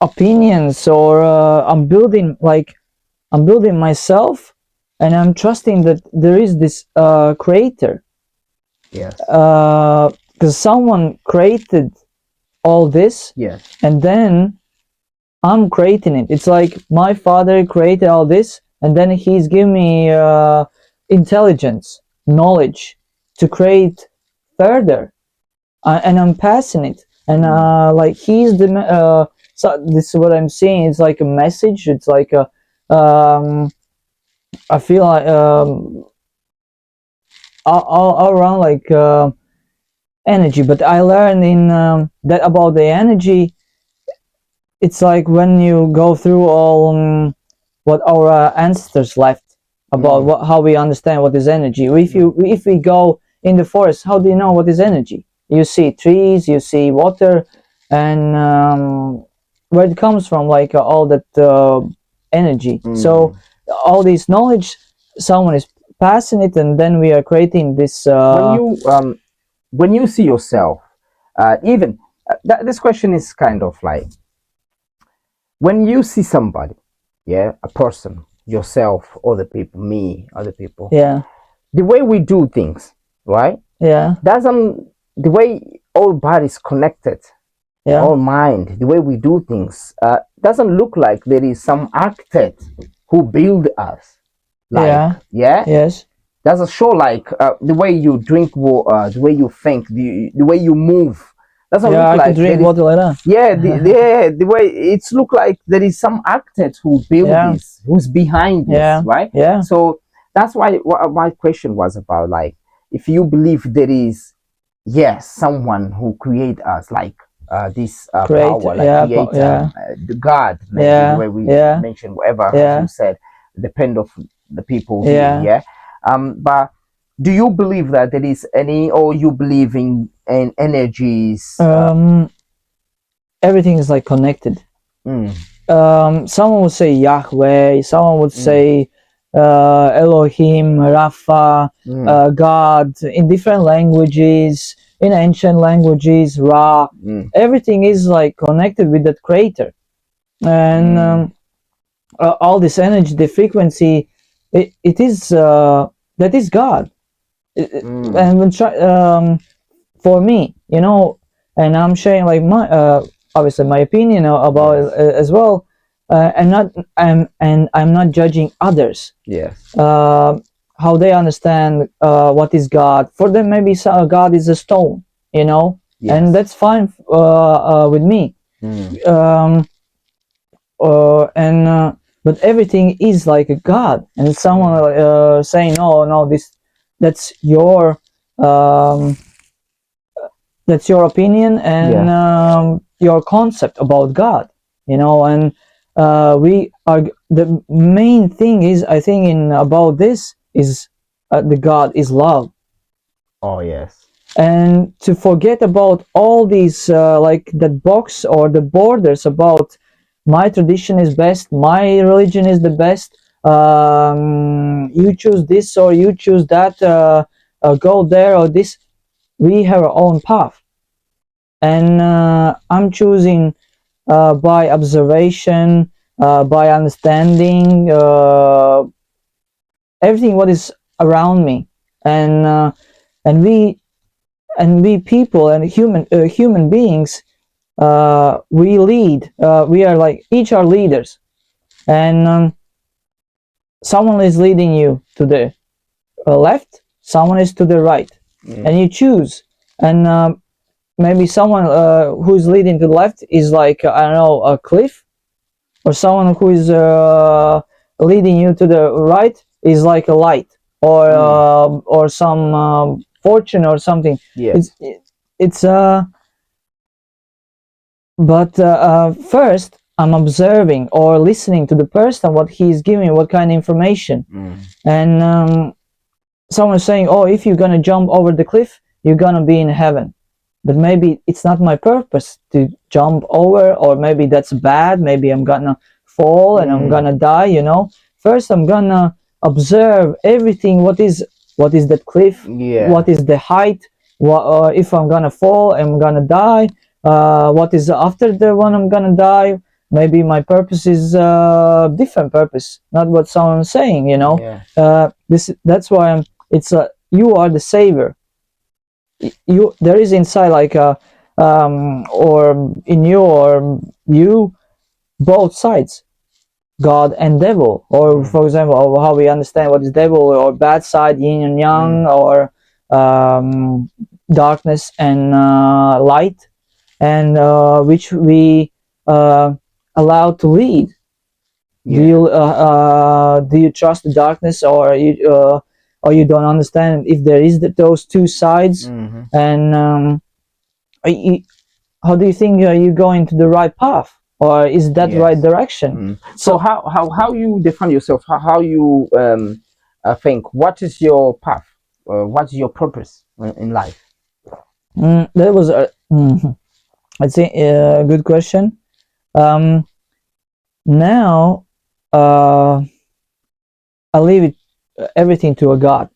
opinions, or I'm building myself, and I'm trusting that there is this creator. Yes. Because someone created all this. Yes. And then I'm creating it. It's like my father created all this, and then he's giving me intelligence, knowledge to create further, and I'm passing it. And like he's the so this is what I'm seeing. It's like a message. It's like a I feel like all around like energy. But I learned in that about the energy. It's like when you go through all what our ancestors left about how we understand what is energy. If we go in the forest, how do you know what is energy? You see trees, you see water, and where it comes from, like all that energy. So all this knowledge, someone is passing it, and then we are creating this. When you see yourself, even this question is kind of like, when you see somebody, a person, yourself, other people, me, other people, the way we do things, right? Doesn't, the way all bodies connected, all mind, the way we do things, doesn't look like there is some architect who build us. Like, Yes. Doesn't show like the way you drink water, the way you think, the way you move. Doesn't look I like could drink water like that. The way it's look like there is some architect who built this, who's behind this, right? So that's why what my question was about, like, if you believe there is someone who create us, like this power, like creator, the God, maybe the way we mentioned, whatever as you said, depend of the people here, but do you believe that there is any, or you believe in energies? Everything is like connected. Someone would say Yahweh, someone would say Elohim, Rapha, God, in different languages, in ancient languages, Ra. Everything is like connected with that creator, and all this energy, the frequency, it is that is God. And when for me, and I'm sharing like my obviously my opinion about it as well, and I'm not judging others. Yes. How they understand what is God. For them, maybe God is a stone, Yes. and that's fine with me. Um, but everything is like a God, and someone saying, "No, no, that's your um, that's your opinion and your concept about God," and we are the main thing is, I think, in about this is the God is love. Oh yes. And to forget about all these like that box or the borders about my tradition is best, my religion is the best, you choose this or you choose that, go there or this. We have our own path, and I'm choosing by observation, by understanding everything what is around me, and and we and we people and human beings, we lead. We are like each are leaders, and someone is leading you to the left, someone is to the right, and you choose. And maybe someone who is leading to the left is like I don't know, a cliff, or someone who is leading you to the right is like a light, or some fortune or something. Yes. It's but first I'm observing or listening to the person, what he's giving, what kind of information. And someone is saying, oh, if you're gonna jump over the cliff, you're gonna be in heaven. But maybe it's not my purpose to jump over, or maybe that's bad, maybe I'm gonna fall and I'm gonna die. First I'm gonna observe everything, what is that cliff, what is the height, if I'm gonna fall, I'm gonna die, what is after the one I'm gonna die. Maybe my purpose is different purpose, not what someone's saying. That's why it's you are the savior. There is inside like a or in you, or you, both sides, God and devil, or for example, how we understand what is devil or bad side, yin and yang, or darkness and light, and which we allow to lead. Do you trust the darkness, or you don't understand if there is those two sides? And how do you think you going to the right path, or is that right direction? So how you define yourself? How you think? What is your path? What is your purpose in life? That was I'd say a good question. Now I leave it everything to a God.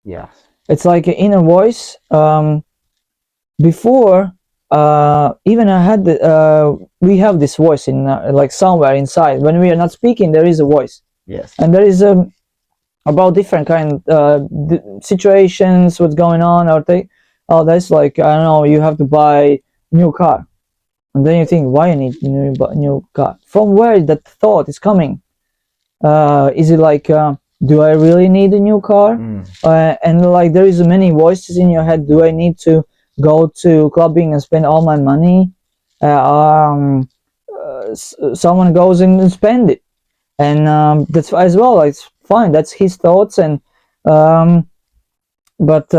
Yes. It's like an inner voice. Before, even I had we have this voice in like somewhere inside. When we are not speaking, there is a voice. Yes. And there is about different kind situations, what's going on, or that's like, I don't know, you have to buy new car, and then you think, why you need new car? From where that thought is coming? Is it like, do I really need a new car? And like there is many voices in your head. Do I need to go to clubbing and spend all my money? Someone goes and spend it, and that's as well. It's fine. That's his thoughts, and but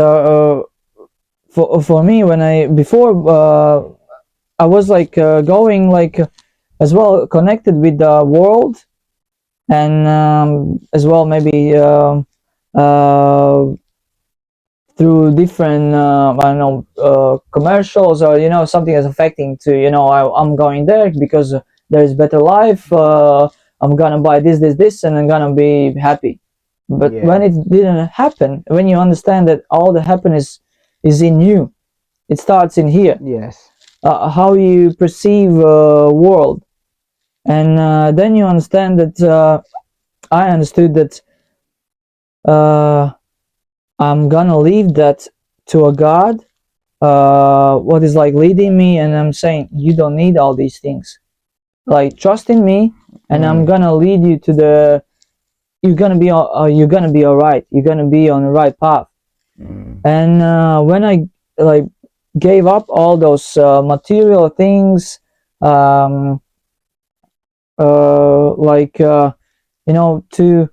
for me, when I before I was like going like as well connected with the world, and as well maybe through different I don't know, commercials, or something is affecting to I'm going there because there is better life. I'm gonna buy this, and I'm gonna be happy. But when it didn't happen, when you understand that all the happiness is in you, it starts in here. Yes. How you perceive world, and then you understand that I understood that I'm gonna leave that to a God, what is like leading me, and I'm saying you don't need all these things. Like trust in me, and I'm gonna lead you to the. You're gonna be all right. You're gonna be on the right path. And when I like gave up all those material things, um, to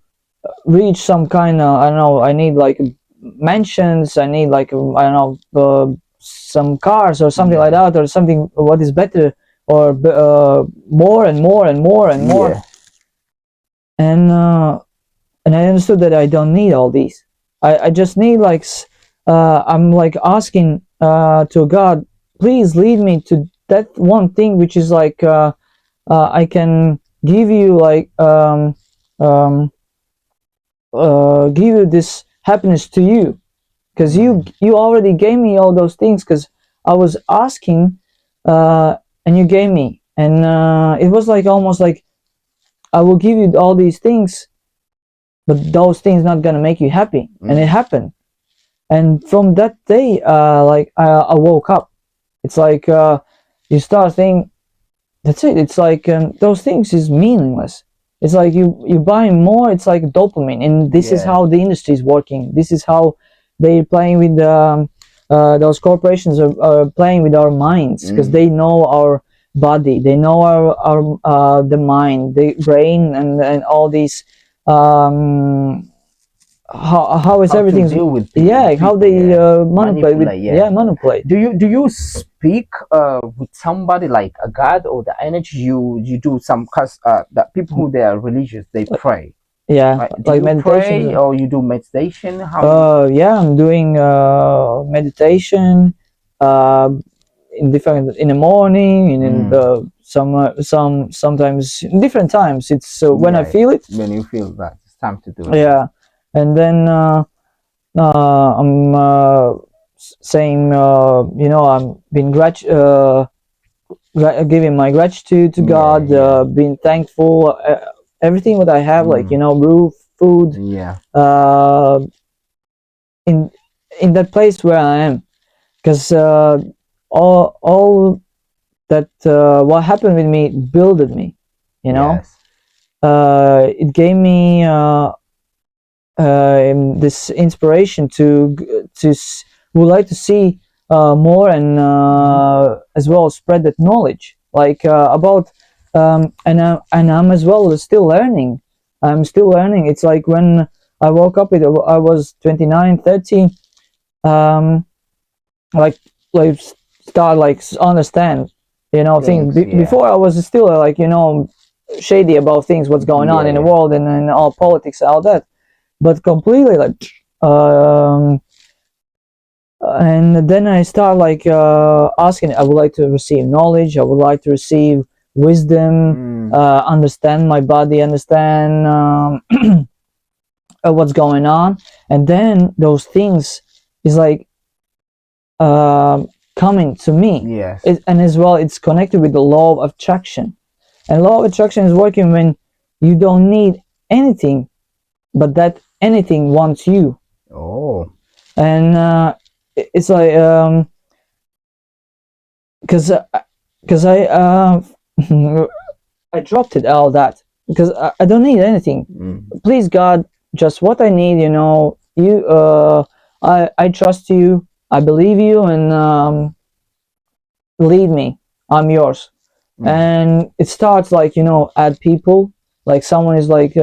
reach some kind of, I don't know, I need like mansions, I need like, I don't know, some cars or something like that, or something what is better, or more and more and more and more. And I understood that I don't need all these. I just need like I'm like asking to God, please lead me to that one thing which is like I can give you like um, give you this happiness to you, because you already gave me all those things, because I was asking and you gave me, and it was like almost like I will give you all these things, but those things not gonna make you happy. And it happened. And from that day, like I woke up. It's like you start thinking, that's it. It's like those things is meaningless. It's like you buy more. It's like dopamine, and this is how the industry is working. This is how they're playing with those corporations are playing with our minds, because they know our body, they know our the mind, the brain, and all these. How is everything deal with how they manipulate manipulate. Do you speak with somebody like a god or the energy? You do some, cause the people who they are religious, they pray. Right? Do Like you meditation, pray or you do meditation? How I'm doing meditation in different, in the morning, and in the sometimes in different times. It's when I feel it, when you feel that it's time to do it. yeah. And then I'm saying, I'm being giving my gratitude to God, being thankful, everything what I have, like roof, food, uh, in that place where I am, because all that what happened with me builded me, it gave me this inspiration to would like to see more, and as well spread that knowledge, like about and I'm as well still learning. I'm still learning. It's like when I woke up, I was 29, 30, like like start like understand things. Before I was still like shady about things, what's going on in the world, and all politics, all that, but completely like and then I start like asking, I would like to receive knowledge, I would like to receive wisdom, understand my body, understand what's going on. And then those things is like coming to me. And as well it's connected with the law of attraction, and law of attraction is working when you don't need anything, but that anything wants you. And it's like because I I dropped it all that, because I don't need anything. Please God, just what I need, you I trust you, I believe you, and lead me, I'm yours. And it starts like add people, like someone is like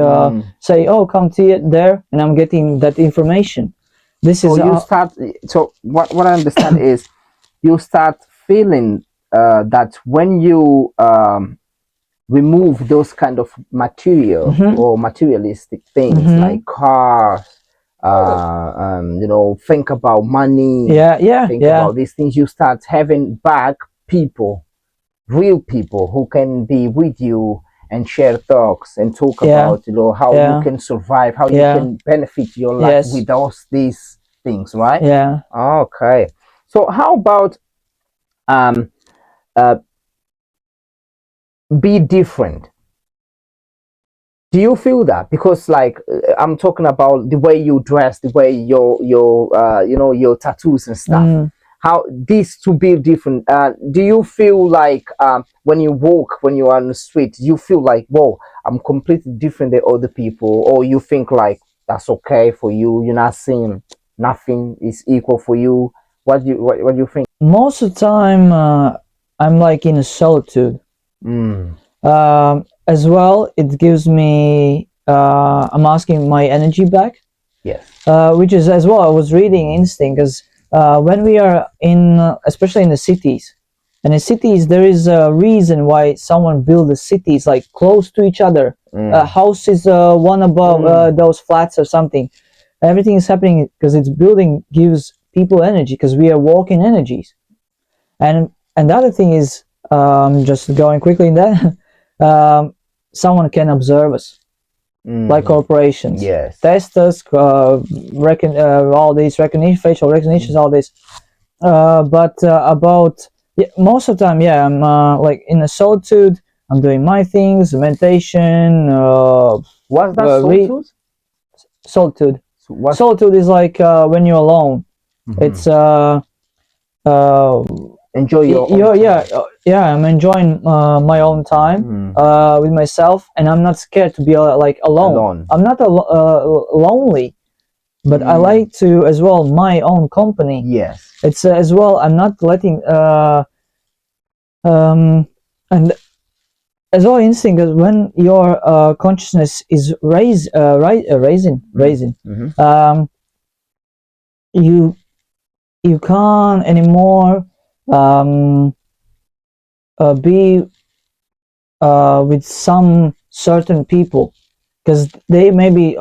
say, oh, come to it there, and I'm getting that information. This is you start. So what I understand is you start feeling that when you remove those kind of material or materialistic things like cars, think about money, think about these things, you start having back people, real people who can be with you and share talks and talk about how you can survive, how you can benefit your life without these things, right? Okay. So how about be different? Do you feel that? Because like I'm talking about the way you dress, the way your your tattoos and stuff. how these two be different. Do you feel like when you walk, when you are on the street, you feel like, whoa, I'm completely different than other people, or you think like that's okay for you? You're not seeing nothing is equal for you. What do you think? Most of the time, I'm like in a solitude. Mm, As well, it gives me. I'm asking my energy back, yes. which is as well. I was reading instinct because when we are in, especially in the cities, and in cities there is a reason why someone build the cities like close to each other. Houses one above those flats or something. Everything is happening because its building gives people energy because we are walking energies. And the other thing is, just going quickly in that, someone can observe us, like corporations, Yes. test us, all these recognition, facial recognitions, all this. But about most of the time, yeah, I'm like in a solitude. I'm doing my things, meditation. What's that solitude? Solitude. What? Solitude is like when you're alone. It's Enjoy your own time. yeah, I'm enjoying my own time with myself, and I'm not scared to be like alone. I'm not lonely, but I like to as well my own company. Yes. It's as well I'm not letting and as well instinct is when your consciousness is raising you can't anymore be with some certain people because they maybe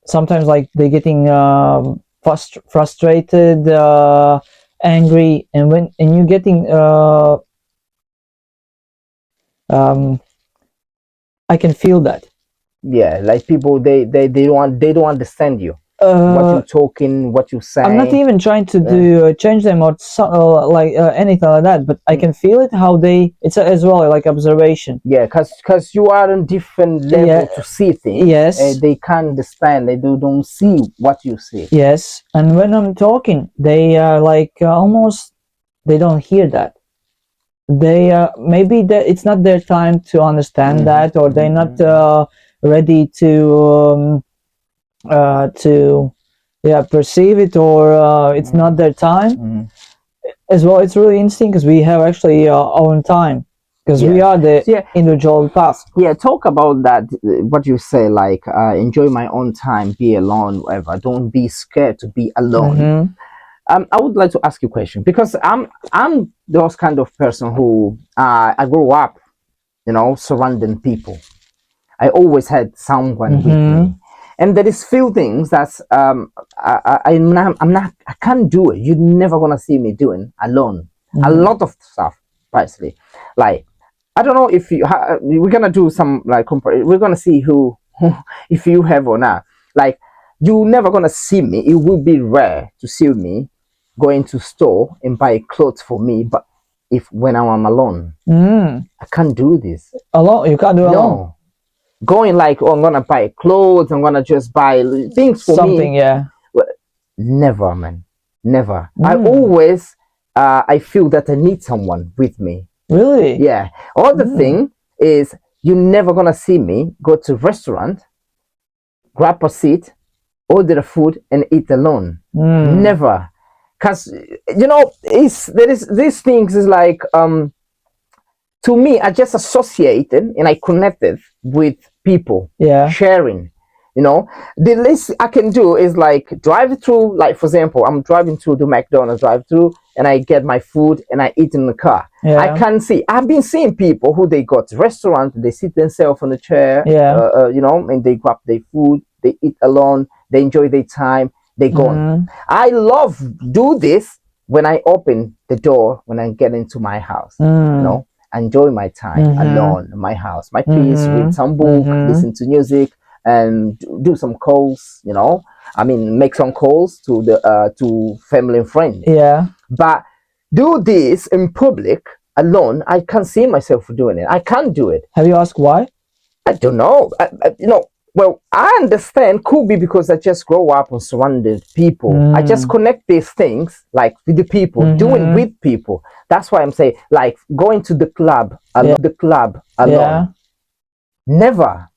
sometimes like they're getting frustrated, angry, and you're getting I can feel that. Yeah, like people they don't understand you. What you talking, what you saying. I'm not even trying to do change them or anything like that, but I can feel it how it's as well like observation. Yeah, because you are on different level to see things. Yes. They can't understand. They don't see what you see. Yes, and when I'm talking, they are like almost they don't hear that. They maybe that it's not their time to understand that, or they're not ready to perceive it, or it's not their time as well. It's really interesting because we have actually our own time because we are the individual path. Yeah, talk about that. What you say, like enjoy my own time, be alone, whatever. Don't be scared to be alone. I would like to ask you a question because I'm those kind of person who I grew up, surrounding people. I always had someone with me, and there is few things that I can't do it. You're never gonna see me doing alone. A lot of stuff, basically. Like I don't know if we're gonna do some like we're gonna see who if you have or not. Like you never gonna see me. It will be rare to see me going to store and buy clothes for me, but if when I'm alone, I can't do this alone. You can't do it alone. Going like, oh, I'm gonna buy clothes, I'm gonna just buy things for something me. Yeah, never, man, never. I always I feel that I need someone with me. Really? Yeah. Other thing is you're never gonna see me go to restaurant, grab a seat, order the food and eat alone. Never. Because there is these things is like to me I just associated and I connected with people sharing. The least I can do is like drive through, like for example I'm driving through the McDonald's drive through and I get my food and I eat in the car. I can see I've been seeing people who they go to restaurant, they sit themselves on the chair, and they grab their food, they eat alone, they enjoy their time, they go on. I love do this when I open the door when I get into my house. Enjoy my time alone in my house, my peace, read some book, listen to music, and do some calls. Make some calls to the to family and friends. But do this in public alone, I can't see myself doing it. I can't do it. Have you asked why? I don't know. Well, I understand. Could be because I just grow up and surrounded people. I just connect these things like with the people, doing with people. That's why I'm saying, like going to the club alone. Yeah. Never.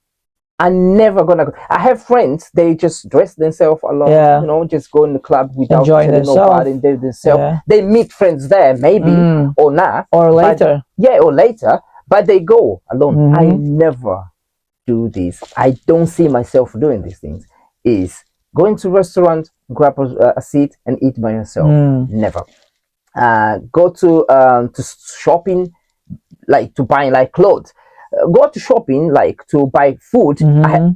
I'm never gonna go. I have friends, they just dress themselves alone, Yeah. you know, just go in the club without Enjoying telling themselves. nobody, they themselves. Yeah. They meet friends there, maybe, or not. Or but- later. yeah, or later, but they go alone. I Mhm. never do this. I don't see myself doing these things. Is going to restaurant, grab a seat and eat by yourself. Never. Go to shopping, like to buy like clothes. Go to shopping like to buy food.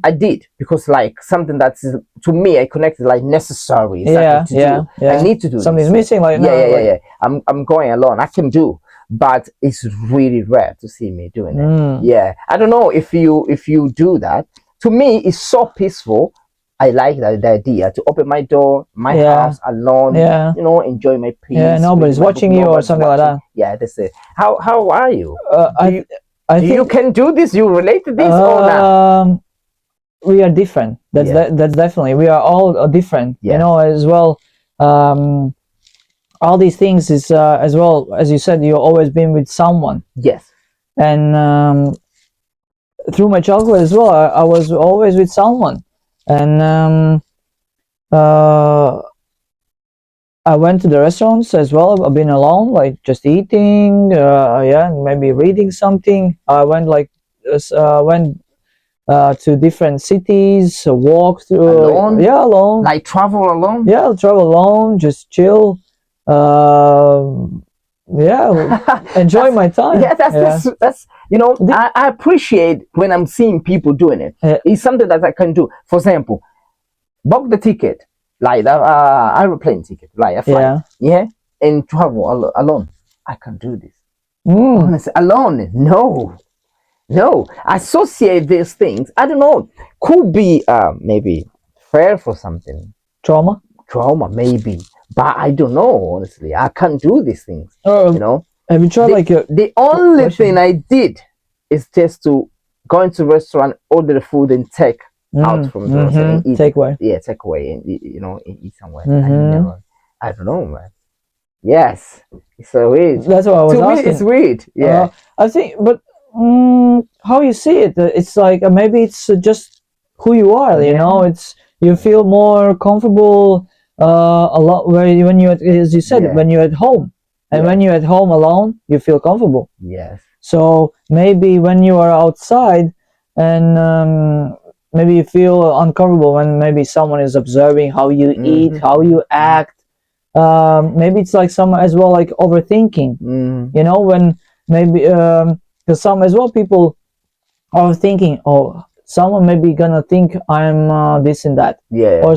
I did because like something that's to me I connected like necessary. Yeah, Something to do. I need to do something's this. missing. Like Yeah. I'm going alone. I can do, but it's really rare to see me doing it. Yeah, I don't know if you do that. To me, it's so peaceful. I like the idea to open my door, my house alone. Yeah. You know, enjoy my peace. Yeah, nobody's watching you or something like that. Yeah, that's it. How are you? I Do think you can do this? You relate to this or not? we are different. That's definitely, we are all different. Yeah. You know, as well. All these things is as well as you said. You've always been with someone, Yes. and through my childhood as well, I was always with someone, and I went to the restaurants as well. I've been alone, like just eating, maybe reading something. I went to different cities, walk through. Alone? Yeah, alone. Like travel alone? Yeah, I'll travel alone, just chill. Enjoy my time. Yeah, that's you know, I appreciate when I'm seeing people doing it. It's something that I can do. For example, book the ticket, like the aeroplane ticket, like a flight, and travel alone. I can do this. Honestly, alone, no. Associate these things. I don't know. Could be maybe fair for something. Trauma, maybe. But I don't know, honestly. I can't do these things. You know? Have you tried the only thing I did is just to go into restaurant, order the food and take out from the restaurant and eat. Takeaway. Yeah, take away and eat somewhere. I don't know, man. Yes. It's so weird. That's what I was asking. To me, it's weird. Yeah. I think, but how you see it, it's like maybe it's just who you are. You know, it's you feel more comfortable a lot when you, as you said, when you're at home, and when you're at home alone, you feel comfortable. Yes. So maybe when you are outside, and maybe you feel uncomfortable when maybe someone is observing how you eat, how you act. Maybe it's like some as well, like overthinking. You know, when maybe because some as well people are thinking, oh, someone maybe gonna think I'm this and that. Yeah. Or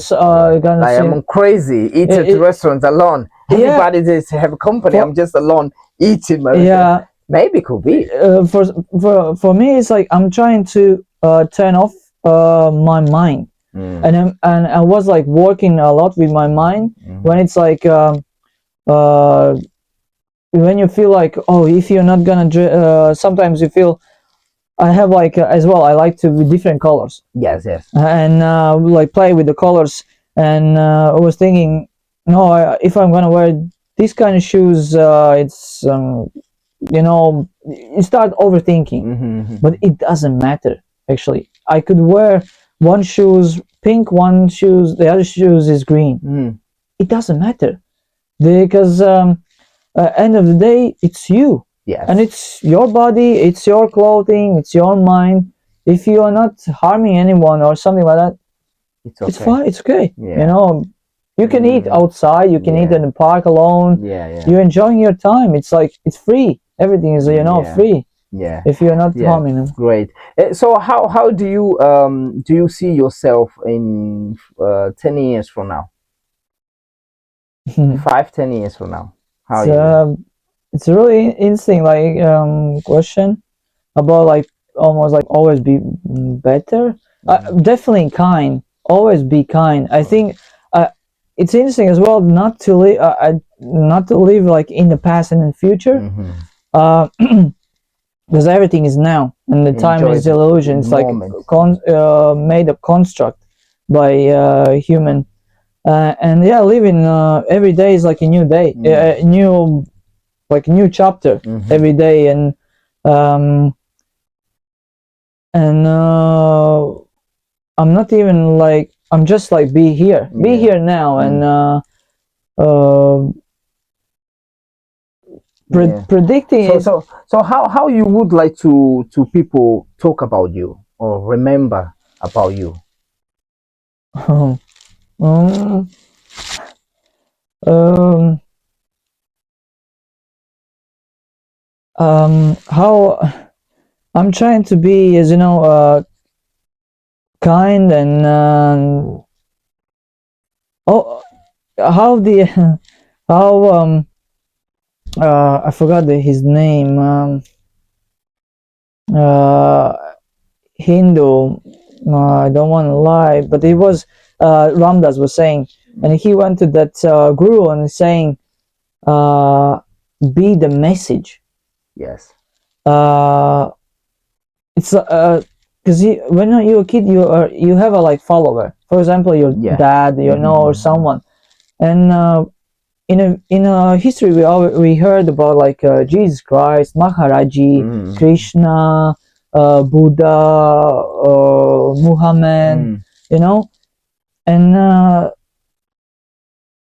gonna like say, I'm crazy. Eat at restaurants alone. Everybody just have a company. I'm just alone eating my restaurant. Yeah. Maybe could be. For me, it's like I'm trying to turn off my mind. And I was like working a lot with my mind when it's like when you feel like, oh, if you're not gonna sometimes you feel I have like as well, I like to with different colors. Yes. And like play with the colors, and I was thinking, no, if I'm gonna wear this kind of shoes, it's you know, you start overthinking. But it doesn't matter. Actually, I could wear one shoes pink, one shoes, the other shoes is green. It doesn't matter, because end of the day, it's you. Yes. And it's your body, it's your clothing, it's your mind. If you are not harming anyone or something like that, it's fine, it's okay. Yeah. You know, you can eat outside, you can eat in the park alone. Yeah. You're enjoying your time. It's like, it's free. Everything is, free. Yeah. If you're not harming them. Great. So how do you see yourself in 10 years from now? 5-10 years from now? It's a really interesting question about like almost like always be better. Definitely kind. Always be kind. I think it's interesting as well not to live like in the past and in the future. because everything is now, and the time Enjoy is the illusion. It's like moment. made up construct by human. And yeah, living every day is like a new day, new, like a new chapter every day. Um, and I'm not even like, I'm just like be here now, and predicting is. So how you would like to people talk about you or remember about you? um, um, how I'm trying to be, as you know, kind, and oh, how the how I forgot his name. Uh, Hindu. I don't want to lie, but it was Ramdas was saying, and he went to that guru and saying, "Be the message." Yes. It's because when you're a kid, you have a like follower. For example, your dad, or someone, and in a history we heard about like Jesus Christ, Maharaji, Krishna, Buddha, Muhammad,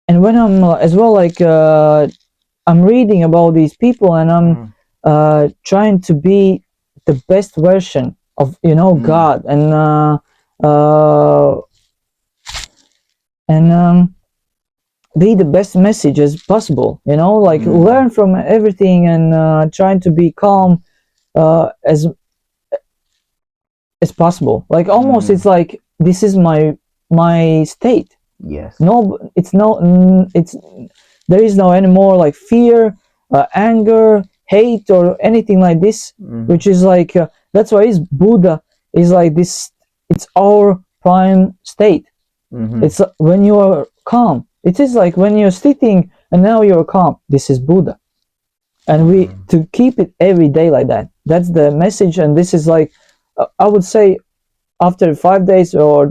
and when I'm as well, like I'm reading about these people, and I'm trying to be the best version of God, and be the best message as possible, like learn from everything, and trying to be calm as possible, like almost it's like this is my state. Yes. No, it's there is no anymore like fear, anger, hate, or anything like this, which is like that's why is Buddha is like this. It's our prime state. It's when you are calm. It is like when you're sitting and now you're calm. This is Buddha, and we to keep it every day like that. That's the message, and this is like I would say after 5 days or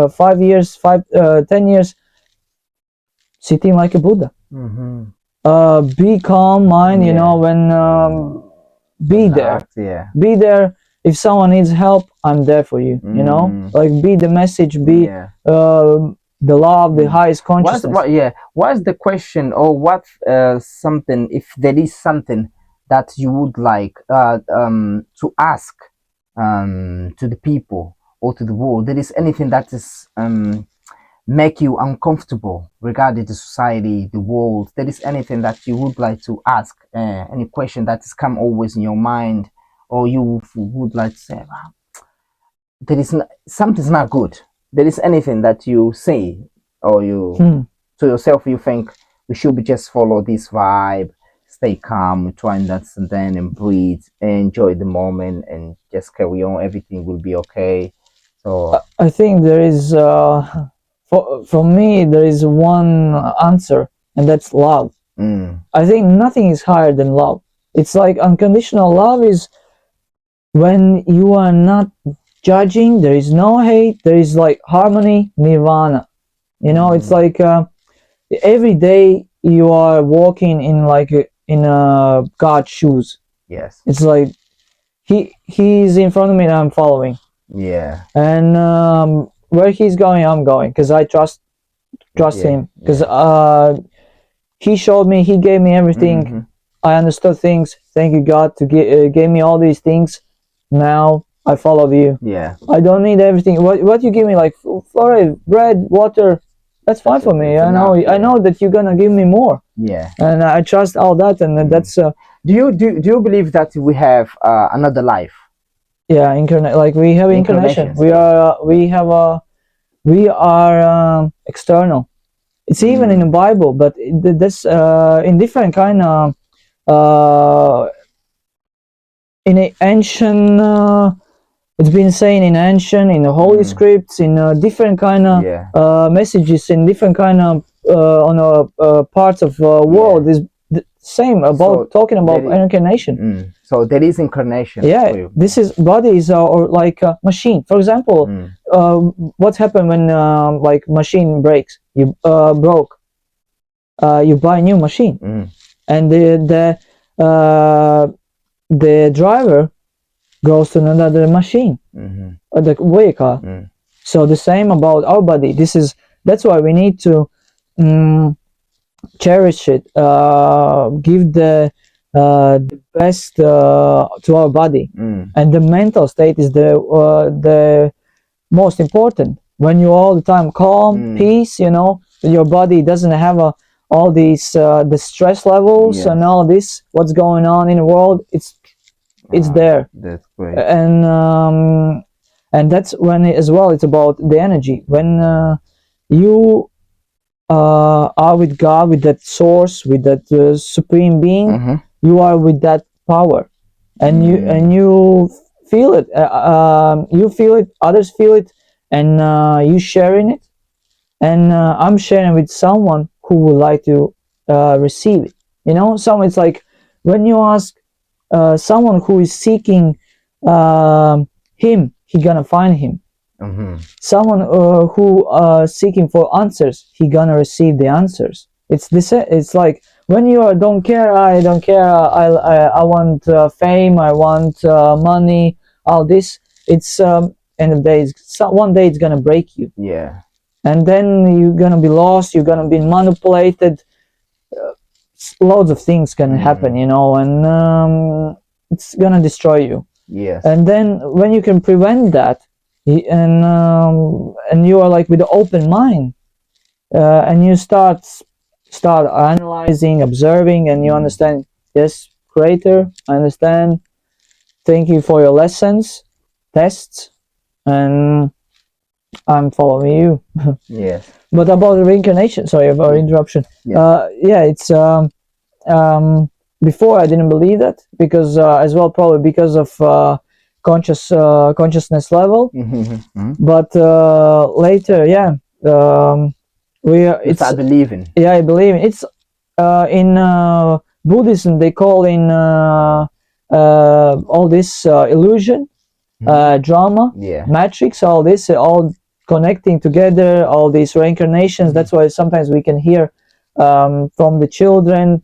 5 years, 10 years, sitting like a Buddha. Be calm mind, when be there. Be there. If someone needs help, I'm there for you. Like be the message, be the love, the highest consciousness. What's the question, or what something, if there is something that you would like to ask to the people or to the world? There is anything that is make you uncomfortable regarding the society, the world? There is anything that you would like to ask, any question that has come always in your mind, or you would like to say, wow, there is something's not good? There is anything that you say, or you to yourself, you think we should be just follow this vibe, stay calm, try and that's, and then and breathe, enjoy the moment, and just carry on, everything will be okay? So I think there is for me there is one answer, and that's love. I think nothing is higher than love. It's like unconditional love is when you are not judging, there is no hate, there is like harmony, nirvana. It's like every day you are walking in like in God's shoes. yes. It's like he's in front of me and I'm following. Yeah. And where he's going, I'm going, because I trust him, because he showed me, he gave me everything. I understood things. Thank you, God, to gave me all these things. Now I follow you. Yeah. I don't need everything. What you give me, like fluoride, bread, water, that's fine for me. I know that you're gonna give me more. Yeah. And I trust all that, and that's. Do you believe that we have another life? Yeah, like we have incarnation. We are external. It's even in the Bible, but this in different kind of in an ancient. It's been saying in ancient, in the holy scripts, in different kind of messages, in different kind of on parts of world. same about So talking about there is- incarnation. So there is incarnation. Yeah, for you. this is body is or like a machine. For example, what's happened when like machine breaks? You broke. You buy a new machine, and the driver goes to another machine, the vehicle. So the same about our body. That's why we need to cherish it, give the best to our body, and the mental state is the most important. When you're all the time calm, peace, your body doesn't have all these the stress levels and all this what's going on in the world. It's there. That's great. And that's when as well it's about the energy. When you are with God, with that source, with that supreme being, you are with that power, and you feel it. You feel it. Others feel it, and you sharing it. And I'm sharing with someone who would like to receive it. Someone. It's like when you ask someone who is seeking him, he gonna find him. Someone who seeking for answers, he gonna receive the answers. It's this. It's like when you don't care. I don't care. I want fame. I want money. All this. It's end of the day. One day it's gonna break you. Yeah. And then you're gonna be lost. You're gonna be manipulated. Loads of things can happen, and it's gonna destroy you. Yes. And then when you can prevent that, and you are like with an open mind, and you start analyzing, observing, and you understand. Yes, Creator, I understand. Thank you for your lessons, tests, and I'm following you. Yes. But about reincarnation, sorry about interruption. Yeah. It's before I didn't believe that because as well probably because of consciousness level. But later, You start believing. Yeah, I believe it's in Buddhism they call in all this illusion, drama, matrix, all this, all connecting together, all these reincarnations. That's why sometimes we can hear from the children,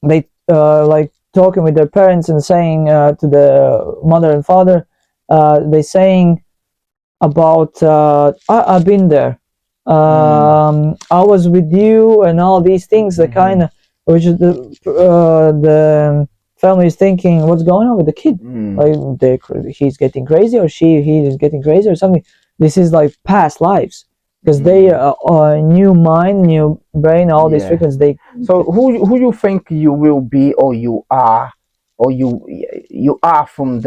they like talking with their parents and saying to the mother and father, they saying about I've been there, I was with you, and all these things. The kind of which is the family is thinking, what's going on with the kid? Like he's getting crazy, or he is getting crazy, or something. This is like past lives, because they new mind, new brain, all these frequencies. So who you think you will be, or you are, or you are from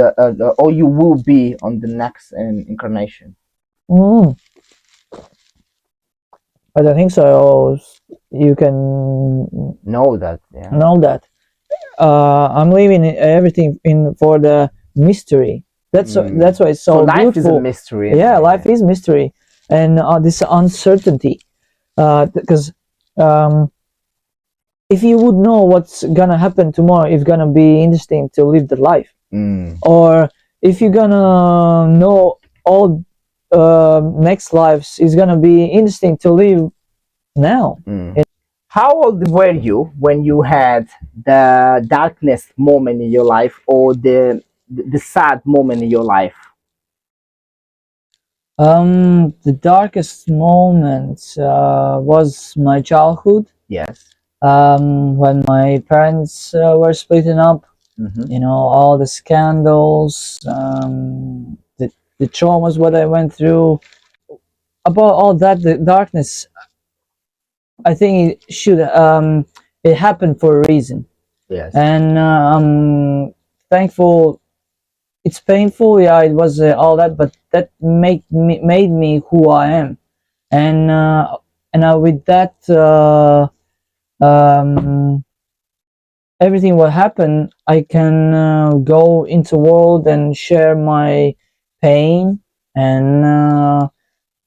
or you will be on the next incarnation? I don't think so. You can know that. Know that. I'm leaving everything in for the mystery. That's why it's so life beautiful. Is a mystery. Yeah, life is mystery, and this uncertainty. Because if you would know what's gonna happen tomorrow, it's gonna be interesting to live the life. Or if you're gonna know all next lives, it's gonna be interesting to live now. How old were you when you had the darkness moment in your life, or the sad moment in your life? The darkest moment was my childhood. Yes. When my parents were splitting up, all the scandals, the traumas what I went through, about all that, the darkness. I think it should it happened for a reason. Yes. And I'm thankful. It's painful, yeah. It was all that, but that made me who I am, and with that, everything what happened, I can go into world and share my pain and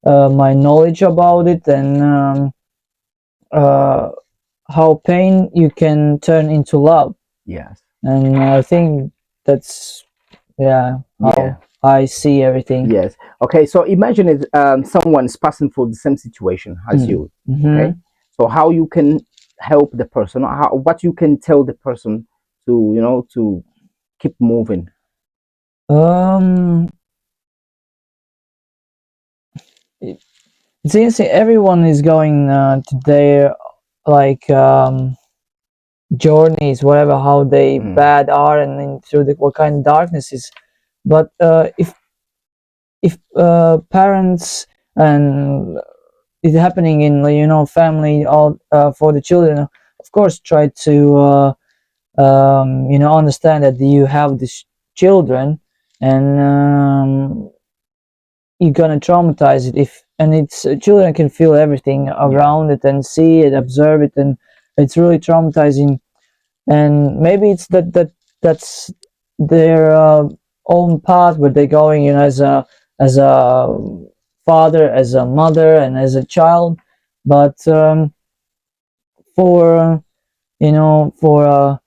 my knowledge about it, and how pain you can turn into love. Yes. And I think that's, yeah, Yeah. how I see everything. Yes. Okay. So imagine it, someone is passing through the same situation as Mm. you. Okay. Mm-hmm. So how you can help the person, or how, what you can tell the person to, to keep moving. Um, it- it's interesting. Everyone is going to their like journeys, whatever how they Mm. bad are, and then through the what kind of darkness is. But if parents and it's happening in family all for the children, of course try to understand that you have these children, and you're gonna traumatize it if and it's children can feel everything Yeah. around it and see it, observe it, and it's really traumatizing. And maybe it's that's their own path where they're going, as a father, as a mother, and as a child. But for for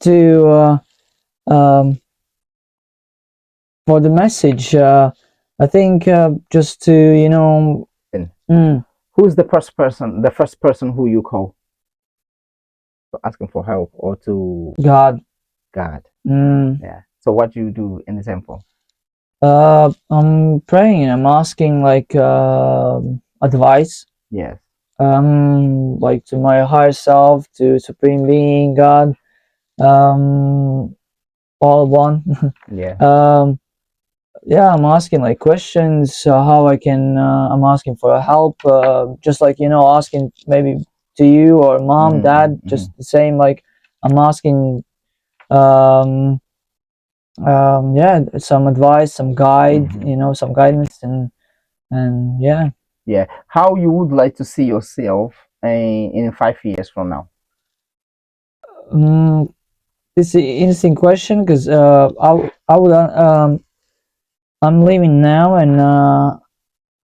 to um, for the message, I think just to And mm, who's the first person? The first person who you call to asking for help or to God. God? mm, Yeah. So what do you do in example? I'm praying and I'm asking like advice, Yes. like to my higher self, to supreme being, God, um all one. Yeah. um yeah, I'm asking like questions, how I can I'm asking for help, just like asking maybe to you or mom, dad, Mm-hmm. just the same, like I'm asking um yeah, some advice, some guide, Mm-hmm. some guidance, and yeah. Yeah. How you would like to see yourself in 5 years from now? mm, this is an interesting question because I would I'm living now, and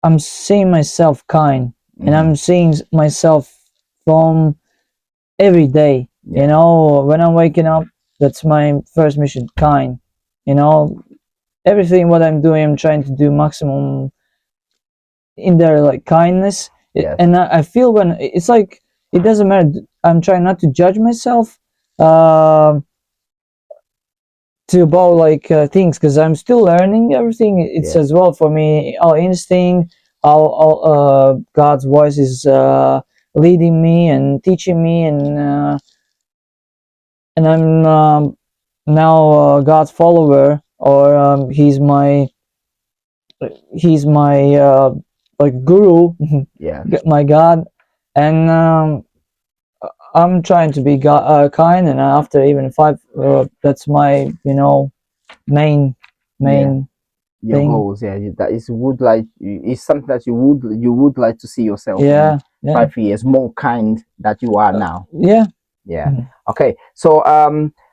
I'm seeing myself kind, and Mm-hmm. I'm seeing myself from every day. Yeah. When I'm waking up, that's my first mission, kind. You know, everything what I'm doing, I'm trying to do maximum in their like kindness. Yes. And I feel when it's like it doesn't matter. I'm trying not to judge myself. Um to about like things because I'm still learning everything. It's Yes. as well for me, our instinct, our God's voice is leading me and teaching me, and I'm now God's follower, or he's my like guru, Yes. my God, and I'm trying to be kind, and after even five, that's my main Yeah. main Your thing. goals. Yeah. That is would like is something that you would like to see yourself in Yeah, yeah, 5 years more kind that you are now. yeah. Yeah. Mhm. Okay. So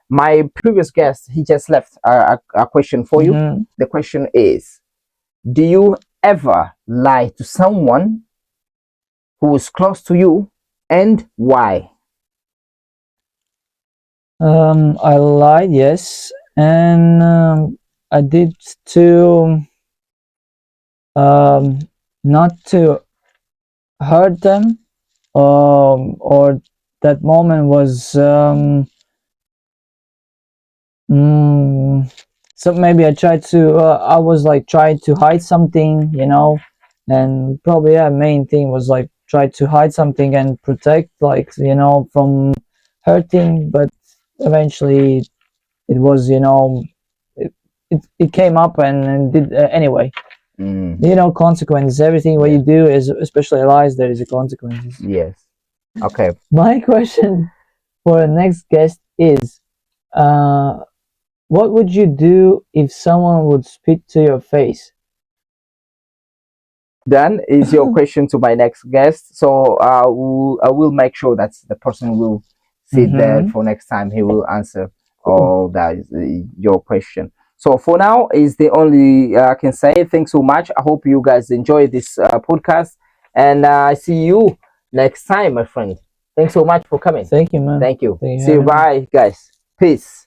my previous guest he just left a question for you. Mhm. The question is, do you ever lie to someone who is close to you, and why? I lied, yes, and I did to um, not to hurt them, or that moment was mm, so maybe I tried to I was like trying to hide something, and probably yeah, main thing was like try to hide something and protect, like from hurting, but eventually it was it came up and did anyway. Mm, Consequences, everything what yeah. you do is, especially lies, there is a consequences. Yes. Okay. My question for the next guest is, uh what would you do if someone would spit to your face? Then is your question to my next guest. So I will make sure that the person will sit there Mm-hmm. for next time. He will answer Cool. all that is your question. So for now is the only I can say. Thanks so much. I hope you guys enjoy this podcast, And I see you next time, my friend. Thanks so much for coming. Thank you, man. Thank you. Thank you See you. for having me. Bye, guys. Peace.